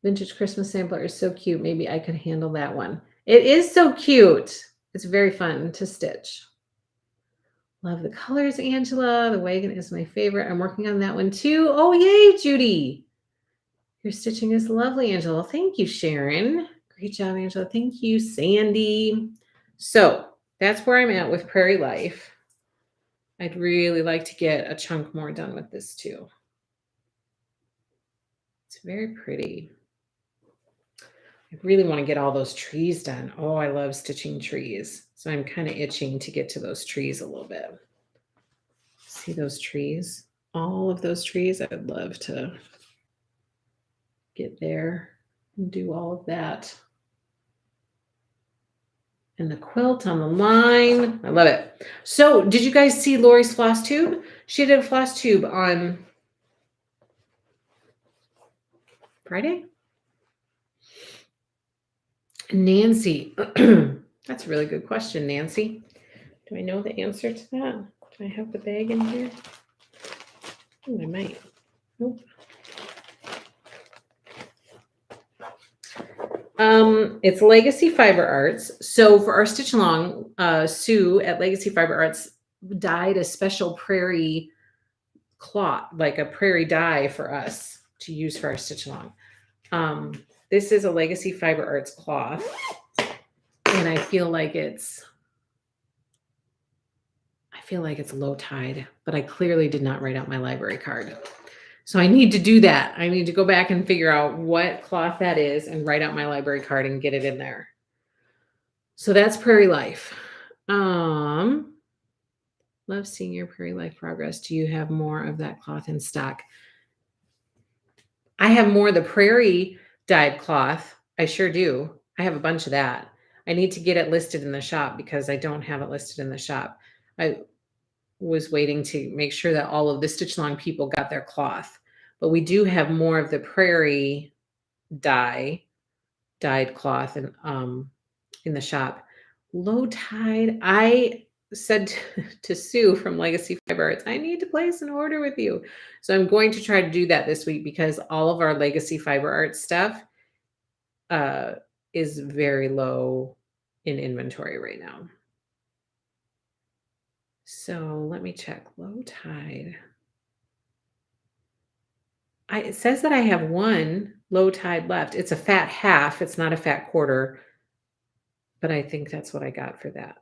[SPEAKER 1] Vintage Christmas Sampler is so cute. Maybe I could handle that one. It is so cute. It's very fun to stitch. Love the colors, Angela. The wagon is my favorite. I'm working on that one too. Oh, yay, Judy. Your stitching is lovely, Angela. Thank you, Sharon. Great job, Angela. Thank you, Sandy. So that's where I'm at with Prairie Life. I'd really like to get a chunk more done with this too. It's very pretty. I really want to get all those trees done. Oh, I love stitching trees. So I'm kind of itching to get to those trees a little bit. See those trees? All of those trees. I would love to get there and do all of that. And the quilt on the line. I love it. So did you guys see Lori's Flosstube? She did a Flosstube on Friday? Nancy. That's a really good question, Nancy. Do I know the answer to that? Do I have the bag in here? Oh, I might. Nope. It's Legacy Fiber Arts. So for our stitch along, Sue at Legacy Fiber Arts dyed a special prairie cloth, like a prairie dye for us to use for our stitch along. This is a Legacy Fiber Arts cloth, and I feel like it's low tide, but I clearly did not write out my library card. So I need to do that. I need to go back and figure out what cloth that is and write out my library card and get it in there. So that's Prairie Life. Love seeing your Prairie Life progress. Do you have more of that cloth in stock? I have more of the prairie dyed cloth. I sure do. I have a bunch of that. I need to get it listed in the shop because I don't have it listed in the shop. I was waiting to make sure that all of the stitch along people got their cloth, but we do have more of the prairie dyed cloth in the shop. Low tide. I said to Sue from Legacy Fiber Arts, I need to place an order with you. So I'm going to try to do that this week because all of our Legacy Fiber Arts stuff is very low in inventory right now. So let me check. Low tide. It says that I have one low tide left. It's a fat half. It's not a fat quarter. but I think that's what I got for that.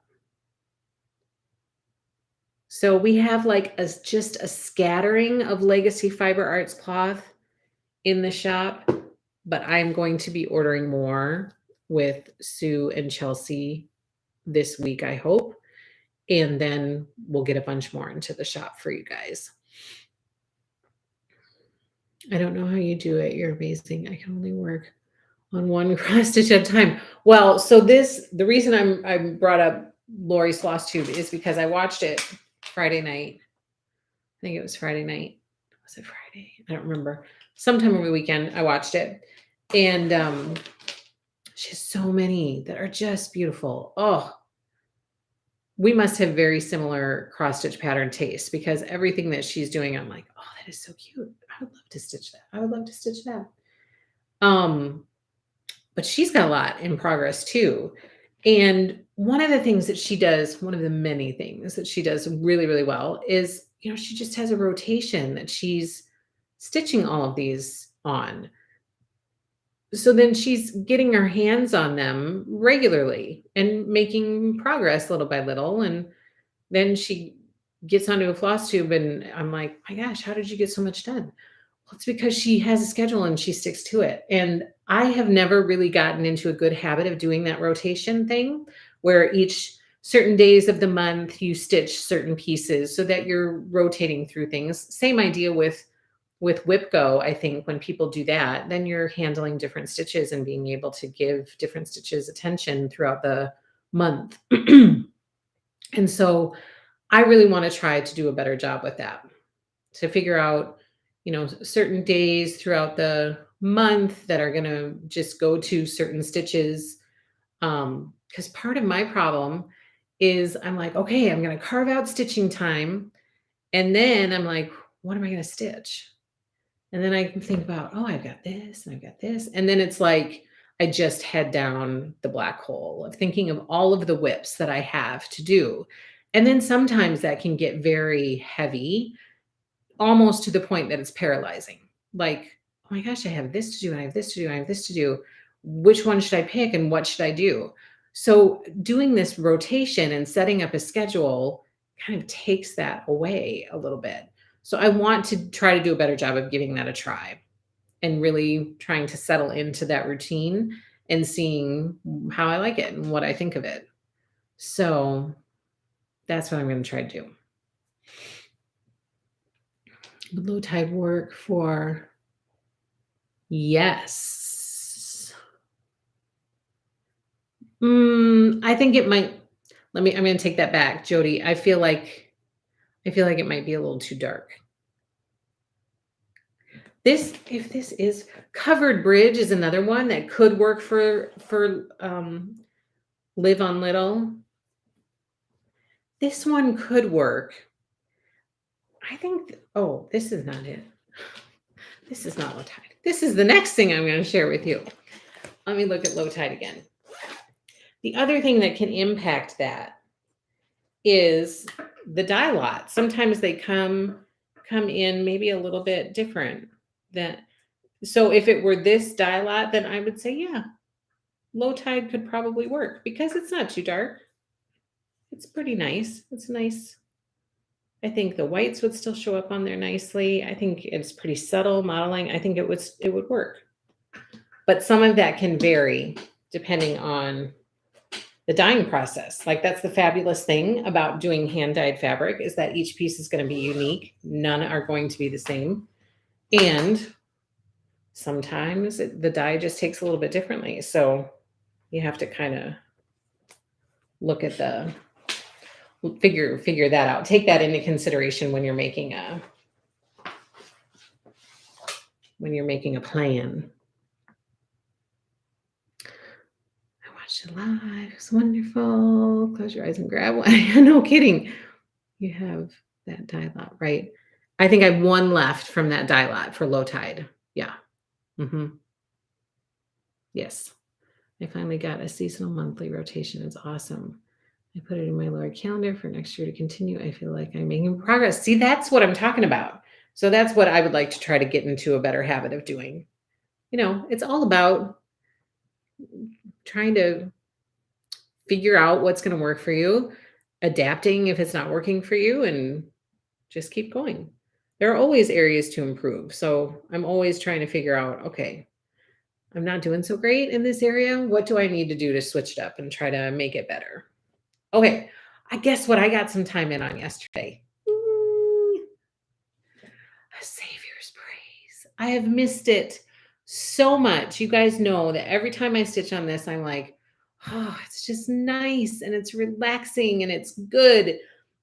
[SPEAKER 1] So we have like just a scattering of Legacy Fiber Arts cloth in the shop, but I'm going to be ordering more with Sue and Chelsea this week, I hope. And then we'll get a bunch more into the shop for you guys. I don't know how you do it. You're amazing. I can only work on one cross stitch at a time. Well, so the reason I brought up Lori's Flosstube is because I watched it Friday night. I think it was Friday night. Was it Friday? I don't remember. Sometime over the weekend, I watched it. And she has so many that are just beautiful. Oh, we must have very similar cross stitch pattern tastes because everything that she's doing, I'm like, oh, that is so cute. I would love to stitch that. I would love to stitch that. But she's got a lot in progress too. And one of the things that she does, one of the many things that she does really, really well is, she just has a rotation that she's stitching all of these on. So then she's getting her hands on them regularly and making progress little by little. And then she gets onto a floss tube and I'm like, my gosh, how did you get so much done? Well, it's because she has a schedule and she sticks to it. And I have never really gotten into a good habit of doing that rotation thing where each certain days of the month you stitch certain pieces so that you're rotating through things. Same idea with WIP Go. I think when people do that, then you're handling different stitches and being able to give different stitches attention throughout the month. And so I really want to try to do a better job with that, to figure out, certain days throughout the month that are going to just go to certain stitches. Because part of my problem is I'm like, okay, I'm going to carve out stitching time. And then I'm like, what am I going to stitch? And then I can think about, oh, I've got this and I've got this. And then it's like, I just head down the black hole of thinking of all of the WIPs that I have to do. And then sometimes that can get very heavy, almost to the point that it's paralyzing. Like, oh my gosh, I have this to do, and I have this to do, and I have this to do. Which one should I pick and what should I do? So doing this rotation and setting up a schedule kind of takes that away a little bit. So I want to try to do a better job of giving that a try and really trying to settle into that routine and seeing how I like it and what I think of it. So that's what I'm going to try to do. Would low tide work for? Yes. I think it might. I'm going to take that back, Jody. I feel like it might be a little too dark. If this is covered bridge is another one that could work for Live on Little. This one could work. I think, this is not it. This is not low tide. This is the next thing I'm going to share with you. Let me look at low tide again. The other thing that can impact that is the dye lot. Sometimes they come in maybe a little bit different. So if it were this dye lot, then I would say, yeah, low tide could probably work because it's not too dark. It's pretty nice. It's nice. I think the whites would still show up on there nicely. I think it's pretty subtle modeling. I think it would work. But some of that can vary depending on the dyeing process. Like that's the fabulous thing about doing hand dyed fabric is that each piece is going to be unique. None are going to be the same. And sometimes the dye just takes a little bit differently. So you have to kind of look at figure that out. Take that into consideration when you're making a plan. I watched it live. It was wonderful. Close your eyes and grab one. No kidding. You have that dye lot, right? I think I have one left from that dye lot for low tide. Yeah. Yes. I finally got a seasonal monthly rotation. It's awesome. I put it in my Lord calendar for next year to continue. I feel like I'm making progress. See, that's what I'm talking about. So that's what I would like to try to get into a better habit of doing. It's all about trying to figure out what's going to work for you, adapting if it's not working for you, and just keep going. There are always areas to improve. So I'm always trying to figure out, okay, I'm not doing so great in this area. What do I need to do to switch it up and try to make it better? Okay, I guess what I got some time in on yesterday. A Savior's Praise. I have missed it so much. You guys know that every time I stitch on this, I'm like, oh, it's just nice and it's relaxing and it's good.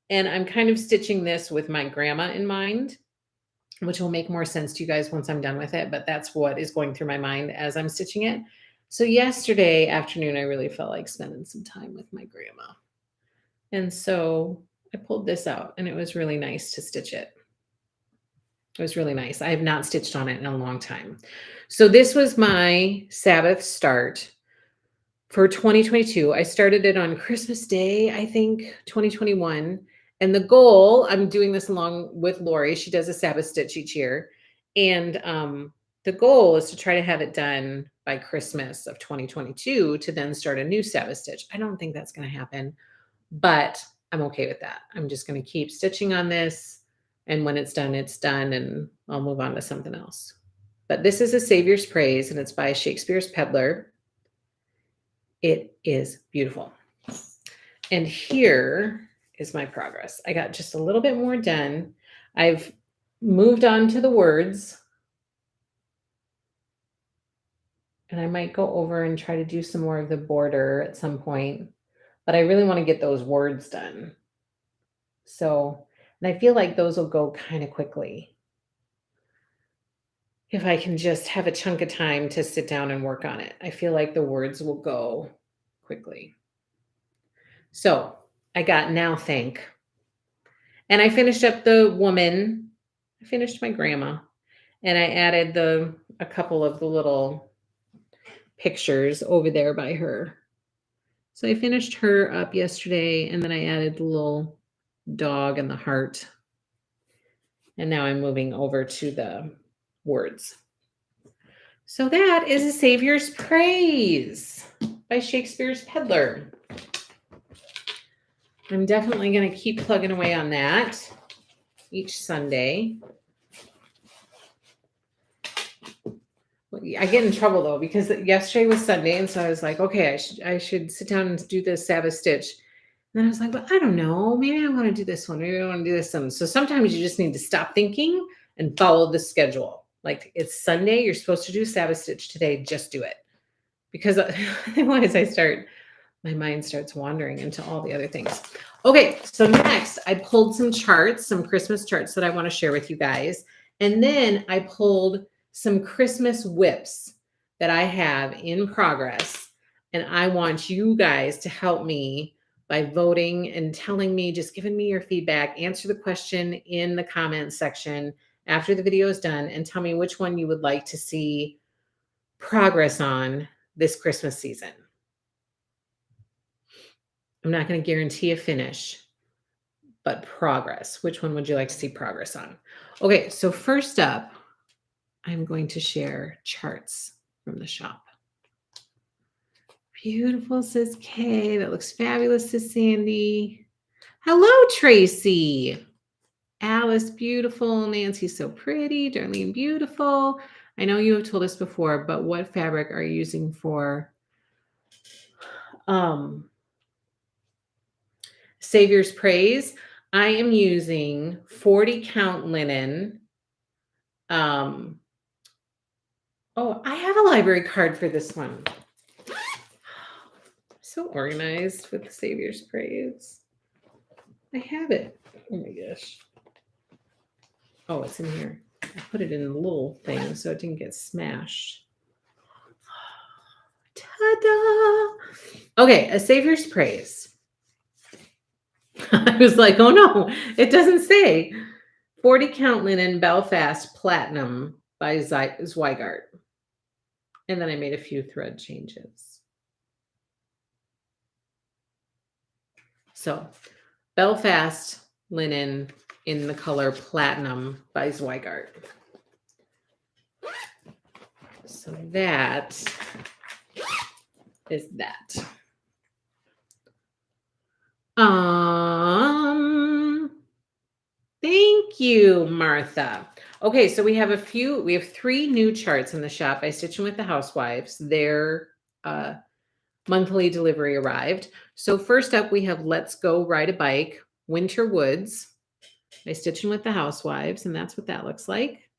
[SPEAKER 1] And I'm kind of stitching this with my grandma in mind, which will make more sense to you guys once I'm done with it. But that's what is going through my mind as I'm stitching it. So yesterday afternoon, I really felt like spending some time with my grandma. And so I pulled this out and it was really nice to stitch it. It was really nice. I have not stitched on it in a long time. So this was my Sabbath start for 2022. I started it on Christmas Day, I think, 2021. And the goal, I'm doing this along with Lori. She does a Sabbath stitch each year. And the goal is to try to have it done by Christmas of 2022 to then start a new Sabbath stitch. I don't think that's going to happen, but I'm okay with that. I'm just going to keep stitching on this. And when it's done, and I'll move on to something else. But this is A Savior's Praise, and it's by Shakespeare's Peddler. It is beautiful. And here is my progress. I got just a little bit more done. I've moved on to the words. And I might go over and try to do some more of the border at some point. But I really want to get those words done. So, and I feel like those will go kind of quickly if I can just have a chunk of time to sit down and work on it. I feel like the words will go quickly. So I got now thank. And I finished up the woman. I finished my grandma. And I added a couple of the little pictures over there by her. So I finished her up yesterday, and then I added the little dog and the heart. And now I'm moving over to the words. So that is A Savior's Praise by Shakespeare's Peddler. I'm definitely going to keep plugging away on that each Sunday. I get in trouble though, because yesterday was Sunday, and so I was like, okay, I should sit down and do the Sabbath stitch. And then I was like, well, I don't know, maybe I want to do this one, maybe I want to do this one. So sometimes you just need to stop thinking and follow the schedule. Like, it's Sunday, you're supposed to do Sabbath stitch today, just do it. Because otherwise my mind starts wandering into all the other things. Okay, so next I pulled some charts, some Christmas charts that I want to share with you guys. And then I pulled some Christmas WIPs that I have in progress. And I want you guys to help me by voting and telling me, just giving me your feedback. Answer the question in the comments section after the video is done and tell me which one you would like to see progress on this Christmas season. I'm not going to guarantee a finish, but progress. Which one would you like to see progress on? Okay, so first up, I'm going to share charts from the shop. Beautiful, says Kay. That looks fabulous, says Sandy. Hello, Tracy. Alice, beautiful. Nancy, so pretty. Darlene, beautiful. I know you have told us before, but what fabric are you using for Savior's Praise? I am using 40 count linen. Oh, I have a library card for this one. So organized with the Savior's Praise. I have it. Oh my gosh. Oh, it's in here. I put it in the little thing so it didn't get smashed. Ta-da! Okay, A Savior's Praise. I was like, oh no, it doesn't say. 40 count linen Belfast Platinum by Zweigart. And then I made a few thread changes. So Belfast linen in the color Platinum by Zweigart. So that is that. Thank you, Martha. Okay, so we have 3 new charts in the shop by Stitching with the Housewives. Their monthly delivery arrived. So first up, we have Let's Go Ride a Bike, Winter Woods by Stitching with the Housewives, and that's what that looks like.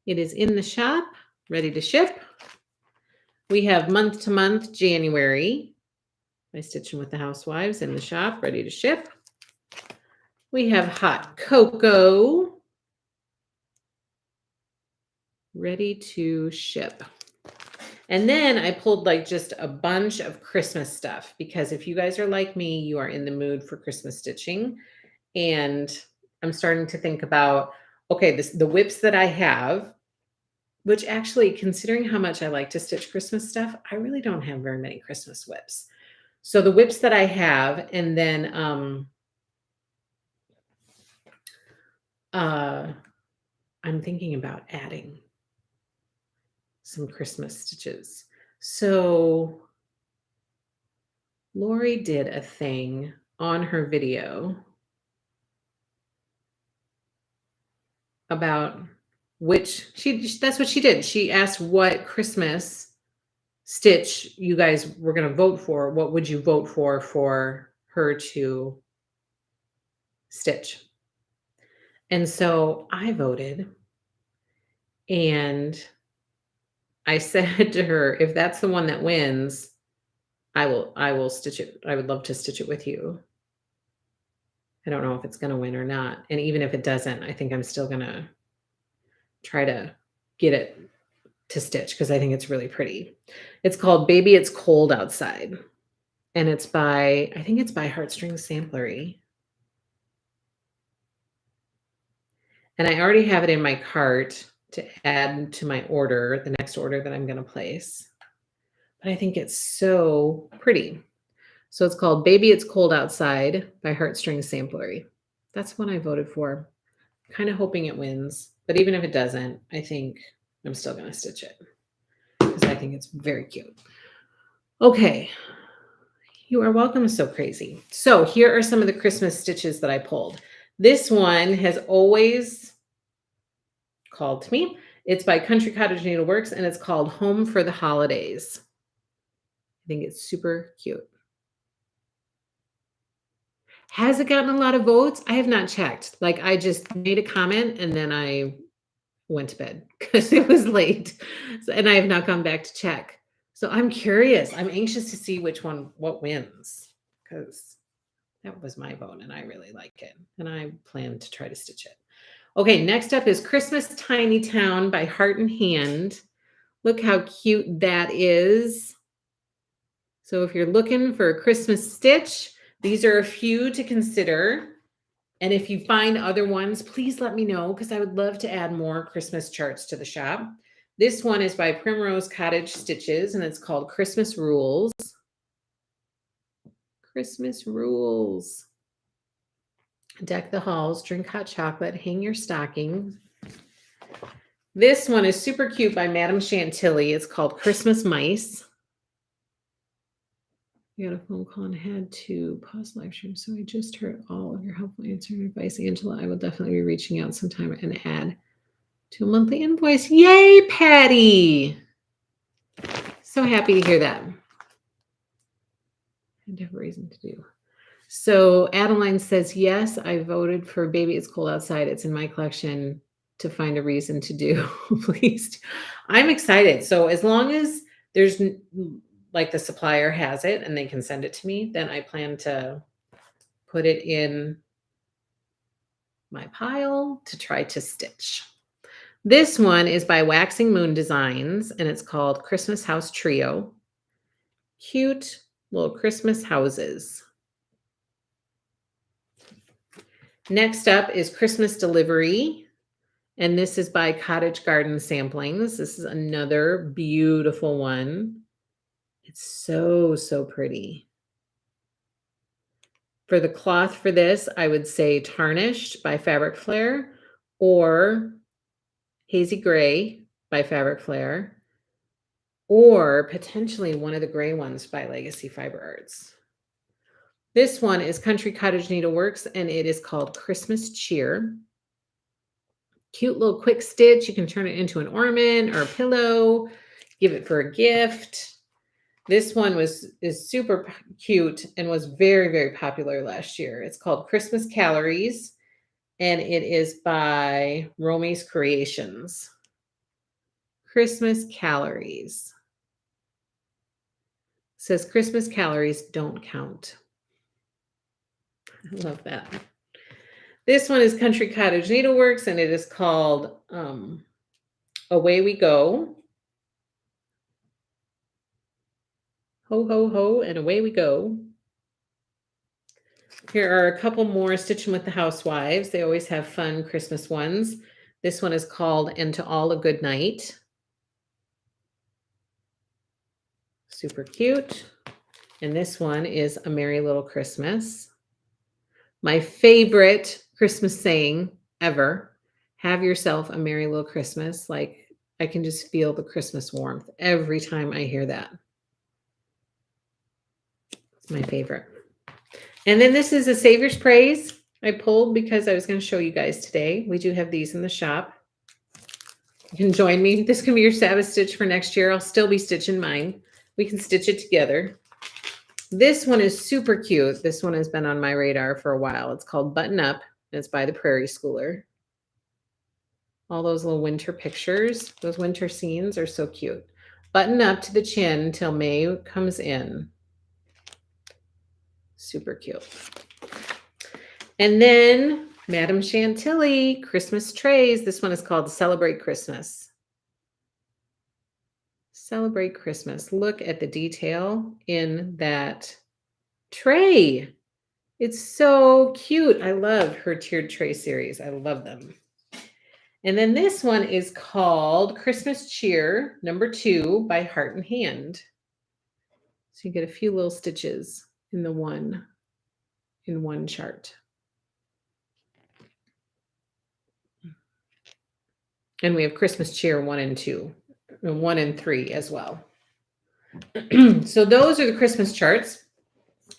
[SPEAKER 1] It is in the shop, ready to ship. We have Month to Month, January by Stitching with the Housewives in the shop, ready to ship. We have Hot Cocoa, ready to ship. And then I pulled like just a bunch of Christmas stuff because if you guys are like me, you are in the mood for Christmas stitching. And I'm starting to think about, okay, the whips that I have, which actually, considering how much I like to stitch Christmas stuff, I really don't have very many Christmas whips. So the whips that I have, and then I'm thinking about adding some Christmas stitches. So Lori did a thing on her video about that's what she did. She asked what Christmas stitch you guys were going to vote for. What would you vote for her to stitch? And so I voted, and I said to her, if that's the one that wins, I will stitch it. I would love to stitch it with you. I don't know if it's going to win or not. And even if it doesn't, I think I'm still going to try to get it to stitch because I think it's really pretty. It's called Baby It's Cold Outside. And I think it's by Heartstrings Samplery. And I already have it in my cart to add to my order, the next order that I'm going to place. But I think it's so pretty. So it's called Baby It's Cold Outside by Heartstrings Samplery. That's one I voted for. Kind of hoping it wins. But even if it doesn't, I think I'm still going to stitch it because I think it's very cute. Okay. You are welcome, So Crazy. So here are some of the Christmas stitches that I pulled. This one has always called to me. It's by Country Cottage Needleworks, and it's called Home for the Holidays. I think it's super cute. Has it gotten a lot of votes? I have not checked. Like, I just made a comment, and then I went to bed because it was late. And I have not gone back to check. So I'm curious. I'm anxious to see what wins, because that was my vote and I really like it. And I plan to try to stitch it. Okay, next up is Christmas Tiny Town by Heart and Hand. Look how cute that is. So if you're looking for a Christmas stitch, these are a few to consider. And if you find other ones, please let me know because I would love to add more Christmas charts to the shop. This one is by Primrose Cottage Stitches, and it's called Christmas Rules. Christmas Rules. Deck the halls, drink hot chocolate, hang your stockings. This one is super cute by Madame Chantilly. It's called Christmas Mice. We got a phone call and had to pause live stream, so I just heard all of your helpful answer and advice, Angela. I will definitely be reaching out sometime and add to a monthly invoice. Yay, Patty! So happy to hear that. I have a reason to do. So Adeline says, yes, I voted for Baby It's Cold Outside. It's in my collection to find a reason to do. Please. I'm excited. So as long as there's like the supplier has it and they can send it to me, then I plan to put it in my pile to try to stitch. This one is by Waxing Moon Designs, and it's called Christmas House Trio. Cute little Christmas houses. Next up is Christmas Delivery, and this is by Cottage Garden Samplings. This is another beautiful one. It's so, so pretty. For the cloth for this, I would say Tarnished by Fabric Flair or Hazy Gray by Fabric Flair, or potentially one of the gray ones by Legacy Fiber Arts. This one is Country Cottage Needleworks, and it is called Christmas Cheer. Cute little quick stitch. You can turn it into an ornament or a pillow, give it for a gift. This one is super cute and was very, very popular last year. It's called Christmas Calories, and it is by Romy's Creations. Christmas Calories. It says Christmas calories don't count. I love that. This one is Country Cottage Needleworks, and it is called Away We Go. Ho, ho, ho, and away we go. Here are a couple more Stitching with the Housewives. They always have fun Christmas ones. This one is called And to All a Good Night. Super cute. And this one is A Merry Little Christmas. My favorite Christmas saying ever. Have yourself a merry little Christmas. Like, I can just feel the Christmas warmth every time I hear that. It's my favorite. And then this is a Savior's Praise I pulled because I was going to show you guys today. We do have these in the shop. You can join me. This can be your Sabbath stitch for next year. I'll still be stitching mine. We can stitch it together. This one is super cute. This one has been on my radar for a while. It's called Button Up, and it's by the Prairie Schooler. All those little winter pictures, those winter scenes are so cute. Button up to the chin till May comes in. Super cute. And then Madame Chantilly Christmas trays. This one is called Celebrate Christmas. Celebrate Christmas. Look at the detail in that tray. It's so cute. I love her tiered tray series. I love them. And then this one is called Christmas Cheer #2 by Heart and Hand. So you get a few little stitches in one chart. And we have Christmas Cheer 1 and 2, and 1 and 3 as well. So those are the Christmas charts.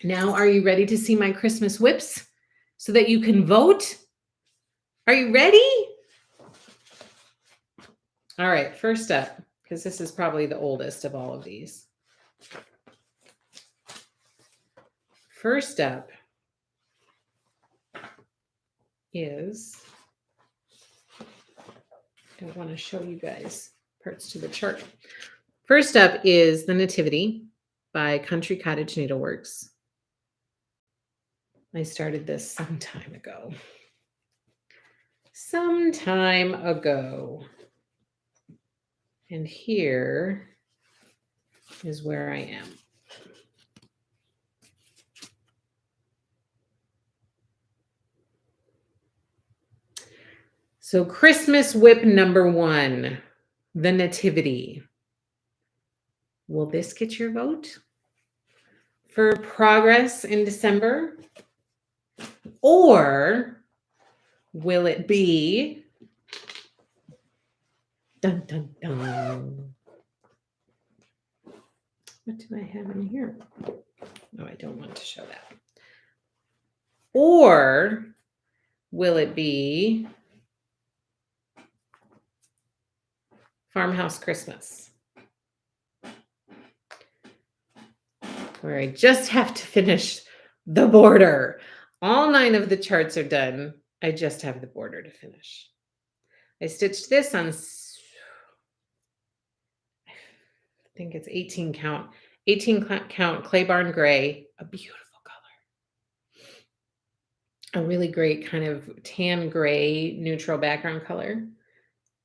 [SPEAKER 1] Now, are you ready to see my Christmas whips so that you can vote? Are you ready? All right, first up, because this is probably the oldest of all of these. First up is, I want to show you guys parts to the chart. First up is The Nativity by Country Cottage Needleworks. I started this some time ago. And here is where I am. So Christmas WIP #1, The Nativity. Will this get your vote for progress in December? Or will it be, dun, dun, dun. What do I have in here? No, I don't want to show that. Or will it be Farmhouse Christmas, where I just have to finish the border? All 9 of the charts are done. I just have the border to finish. I stitched this on, I think it's 18 count Clay Barn Gray, a beautiful color. A really great kind of tan gray neutral background color.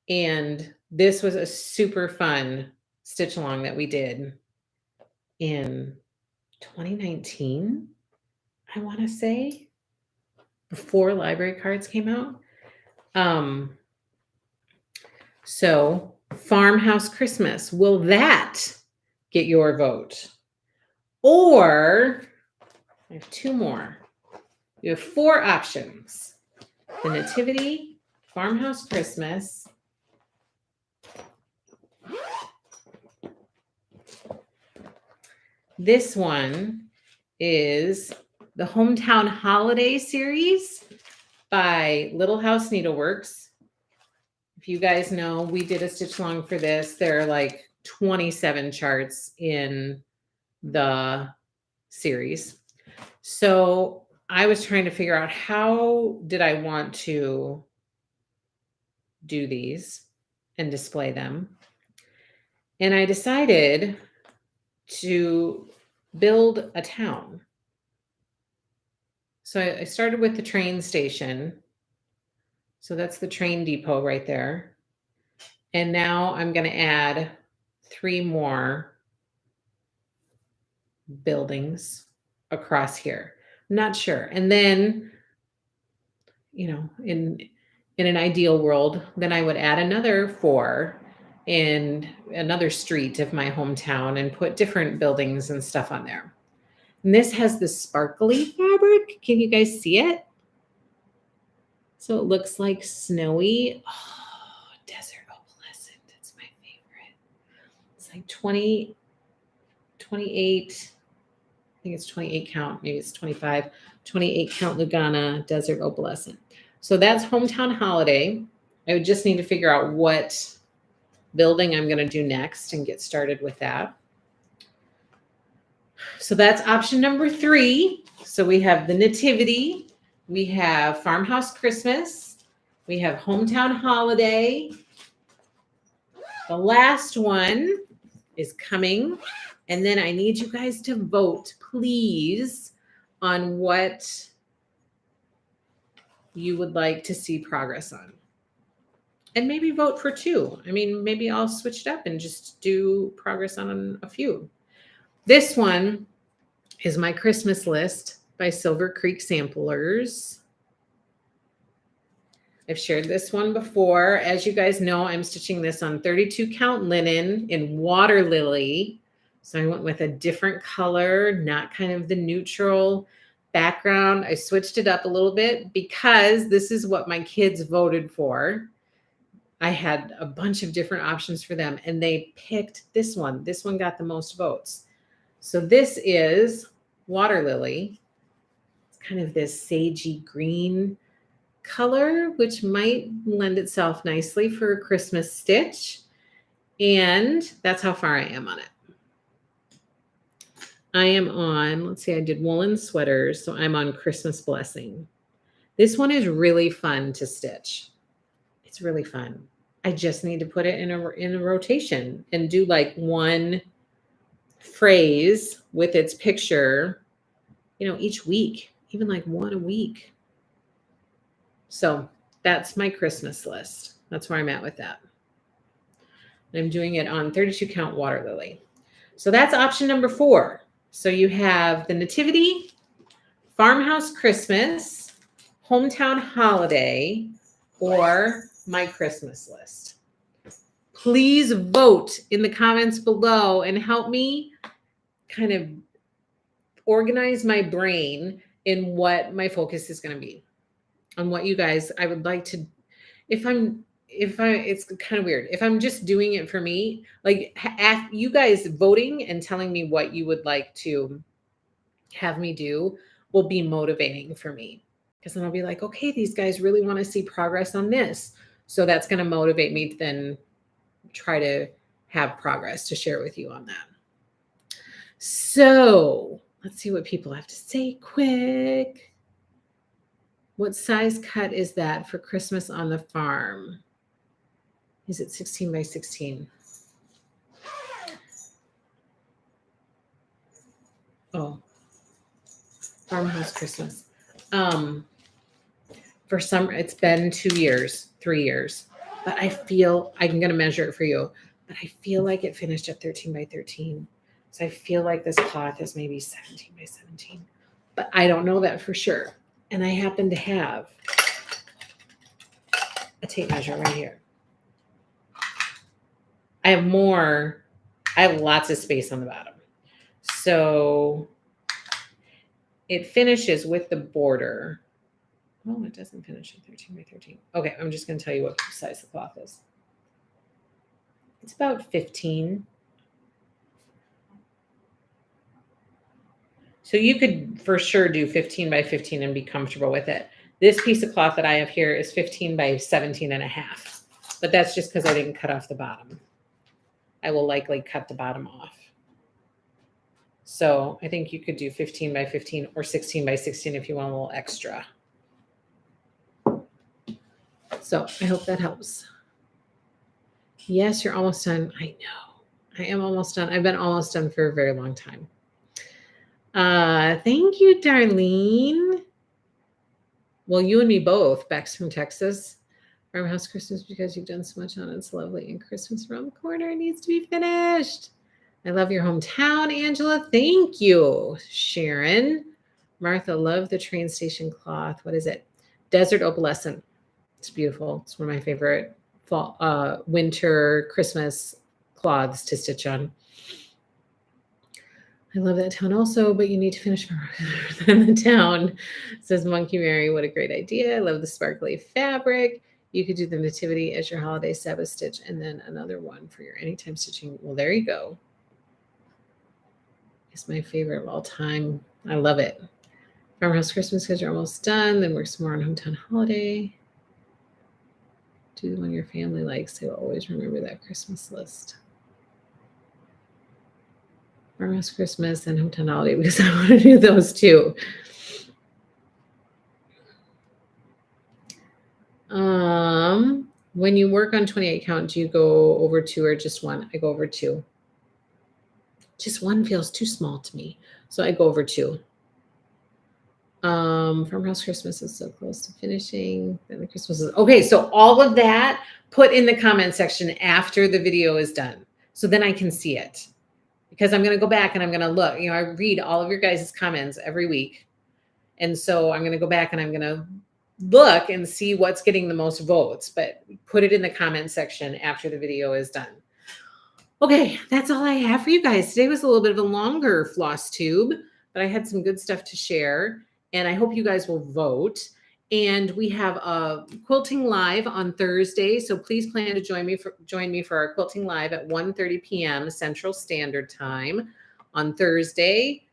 [SPEAKER 1] And this was a super fun stitch along that we did in 2019, I want to say, before library cards came out. So Farmhouse Christmas, will that get your vote? Or I have 2 more. You have 4 options: The Nativity, Farmhouse Christmas, this one is the Hometown Holiday series by Little House Needleworks. If you guys know, we did a stitch along for this. There are like 27 charts in the series. So I was trying to figure out how did I want to do these and display them. And I decided to build a town. So I started with the train station. So that's the train depot right there. And now I'm going to add 3 more buildings across here. I'm not sure. And then, in an ideal world, then I would add another 4 in another street of my hometown and put different buildings and stuff on there. And this has the sparkly fabric. Can you guys see it? So it looks like snowy. Oh, desert opalescent. That's my favorite. It's like 28. I think it's 28 count. Maybe it's 25. 28 count Lugana desert opalescent. So that's Hometown Holiday. I would just need to figure out what building I'm going to do next and get started with that. So that's option number 3. So we have the Nativity, we have Farmhouse Christmas, we have Hometown Holiday. The last one is coming. And then I need you guys to vote, please, on what you would like to see progress on. And maybe vote for 2. I mean, maybe I'll switch it up and just do progress on a few. This one is my Christmas list by Silver Creek Samplers. I've shared this one before. As you guys know, I'm stitching this on 32 count linen in Water Lily. So I went with a different color, not kind of the neutral background. I switched it up a little bit because this is what my kids voted for. I had a bunch of different options for them and they picked this one. This one got the most votes. So this is Water Lily. It's kind of this sagey green color, which might lend itself nicely for a Christmas stitch. And that's how far I am on it. I am on, let's see, I did woolen sweaters. So I'm on Christmas Blessing. This one is really fun to stitch. It's really fun. I just need to put it in a rotation and do like one phrase with its picture, each week, even like one a week. So that's my Christmas list. That's where I'm at with that. I'm doing it on 32 count Water Lily. So that's option number 4. So you have the Nativity, Farmhouse Christmas, Hometown Holiday, or my Christmas list. Please vote in the comments below and help me kind of organize my brain in what my focus is going to be, on what you guys, I would like to, it's kind of weird. If I'm just doing it for me, like you guys voting and telling me what you would like to have me do will be motivating for me. Because then I'll be like, okay, these guys really want to see progress on this. So that's going to motivate me to then try to have progress to share with you on that. So let's see what people have to say quick. What size cut is that for Christmas on the farm? Is it 16 by 16? Oh, Farmhouse Christmas. For some, it's been 2 years, 3 years, but I feel I'm going to measure it for you, but I feel like it finished at 13 by 13. So I feel like this cloth is maybe 17 by 17, but I don't know that for sure. And I happen to have a tape measure right here. I have lots of space on the bottom. So it finishes with the border. Oh, it doesn't finish at 13 by 13. Okay, I'm just going to tell you what size the cloth is. It's about 15. So you could for sure do 15 by 15 and be comfortable with it. This piece of cloth that I have here is 15 by 17 and a half, but that's just because I didn't cut off the bottom. I will likely cut the bottom off. So I think you could do 15 by 15 or 16 by 16 if you want a little extra. So I hope that helps. Yes, you're almost done. I know. I am almost done. I've been almost done for a very long time. Thank you, Darlene. Well, you and me both. Bex from Texas. Farmhouse Christmas because you've done so much on it. It's lovely. And Christmas around the corner needs to be finished. I love your hometown, Angela. Thank you, Sharon. Martha, love the train station cloth. What is it? Desert Opalescent. It's beautiful. It's one of my favorite fall, winter, Christmas cloths to stitch on. I love that town also, but you need to finish more than the town. Says Monkey Mary. What a great idea. I love the sparkly fabric. You could do the nativity as your holiday Sabbath stitch and then another one for your anytime stitching. Well, there you go. It's my favorite of all time. I love it. Farmhouse Christmas because you're almost done. Then work some more on hometown holiday. Do the one your family likes. They will always remember that Christmas list. Farmhouse Christmas and hometown holiday because I want to do those too. When you work on 28 count, do you go over 2 or just 1? I go over 2. Just 1 feels too small to me, so I go over 2. Farmhouse Christmas is so close to finishing. Then the Christmas is okay. So all of that put in the comment section after the video is done, so then I can see it. Because I'm going to go back and I'm going to look. I read all of your guys' comments every week, and so I'm going to go back and I'm going to look and see what's getting the most votes. But put it in the comment section after the video is done. Okay, that's all I have for you guys. Today was a little bit of a longer floss tube, but I had some good stuff to share, and I hope you guys will vote. And we have a quilting live on Thursday, so please plan to join me for our quilting live at 1:30 p.m. Central Standard Time on Thursday,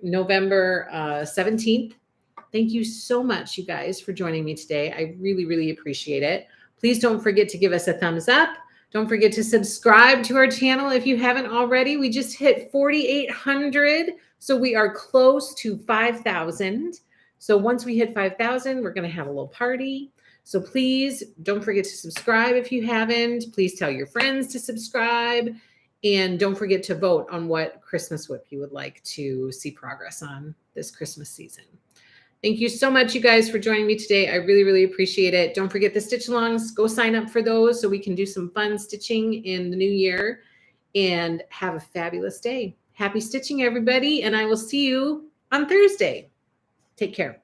[SPEAKER 1] November 17th. Thank you so much, you guys, for joining me today. I really, really appreciate it. Please don't forget to give us a thumbs up. Don't forget to subscribe to our channel if you haven't already. We just hit 4,800, so we are close to 5,000. So once we hit 5,000, we're going to have a little party. So please don't forget to subscribe if you haven't. Please tell your friends to subscribe. And don't forget to vote on what Christmas WIP you would like to see progress on this Christmas season. Thank you so much, you guys, for joining me today. I really, really appreciate it. Don't forget the stitch alongs. Go sign up for those so we can do some fun stitching in the new year. And have a fabulous day. Happy stitching, everybody. And I will see you on Thursday. Take care.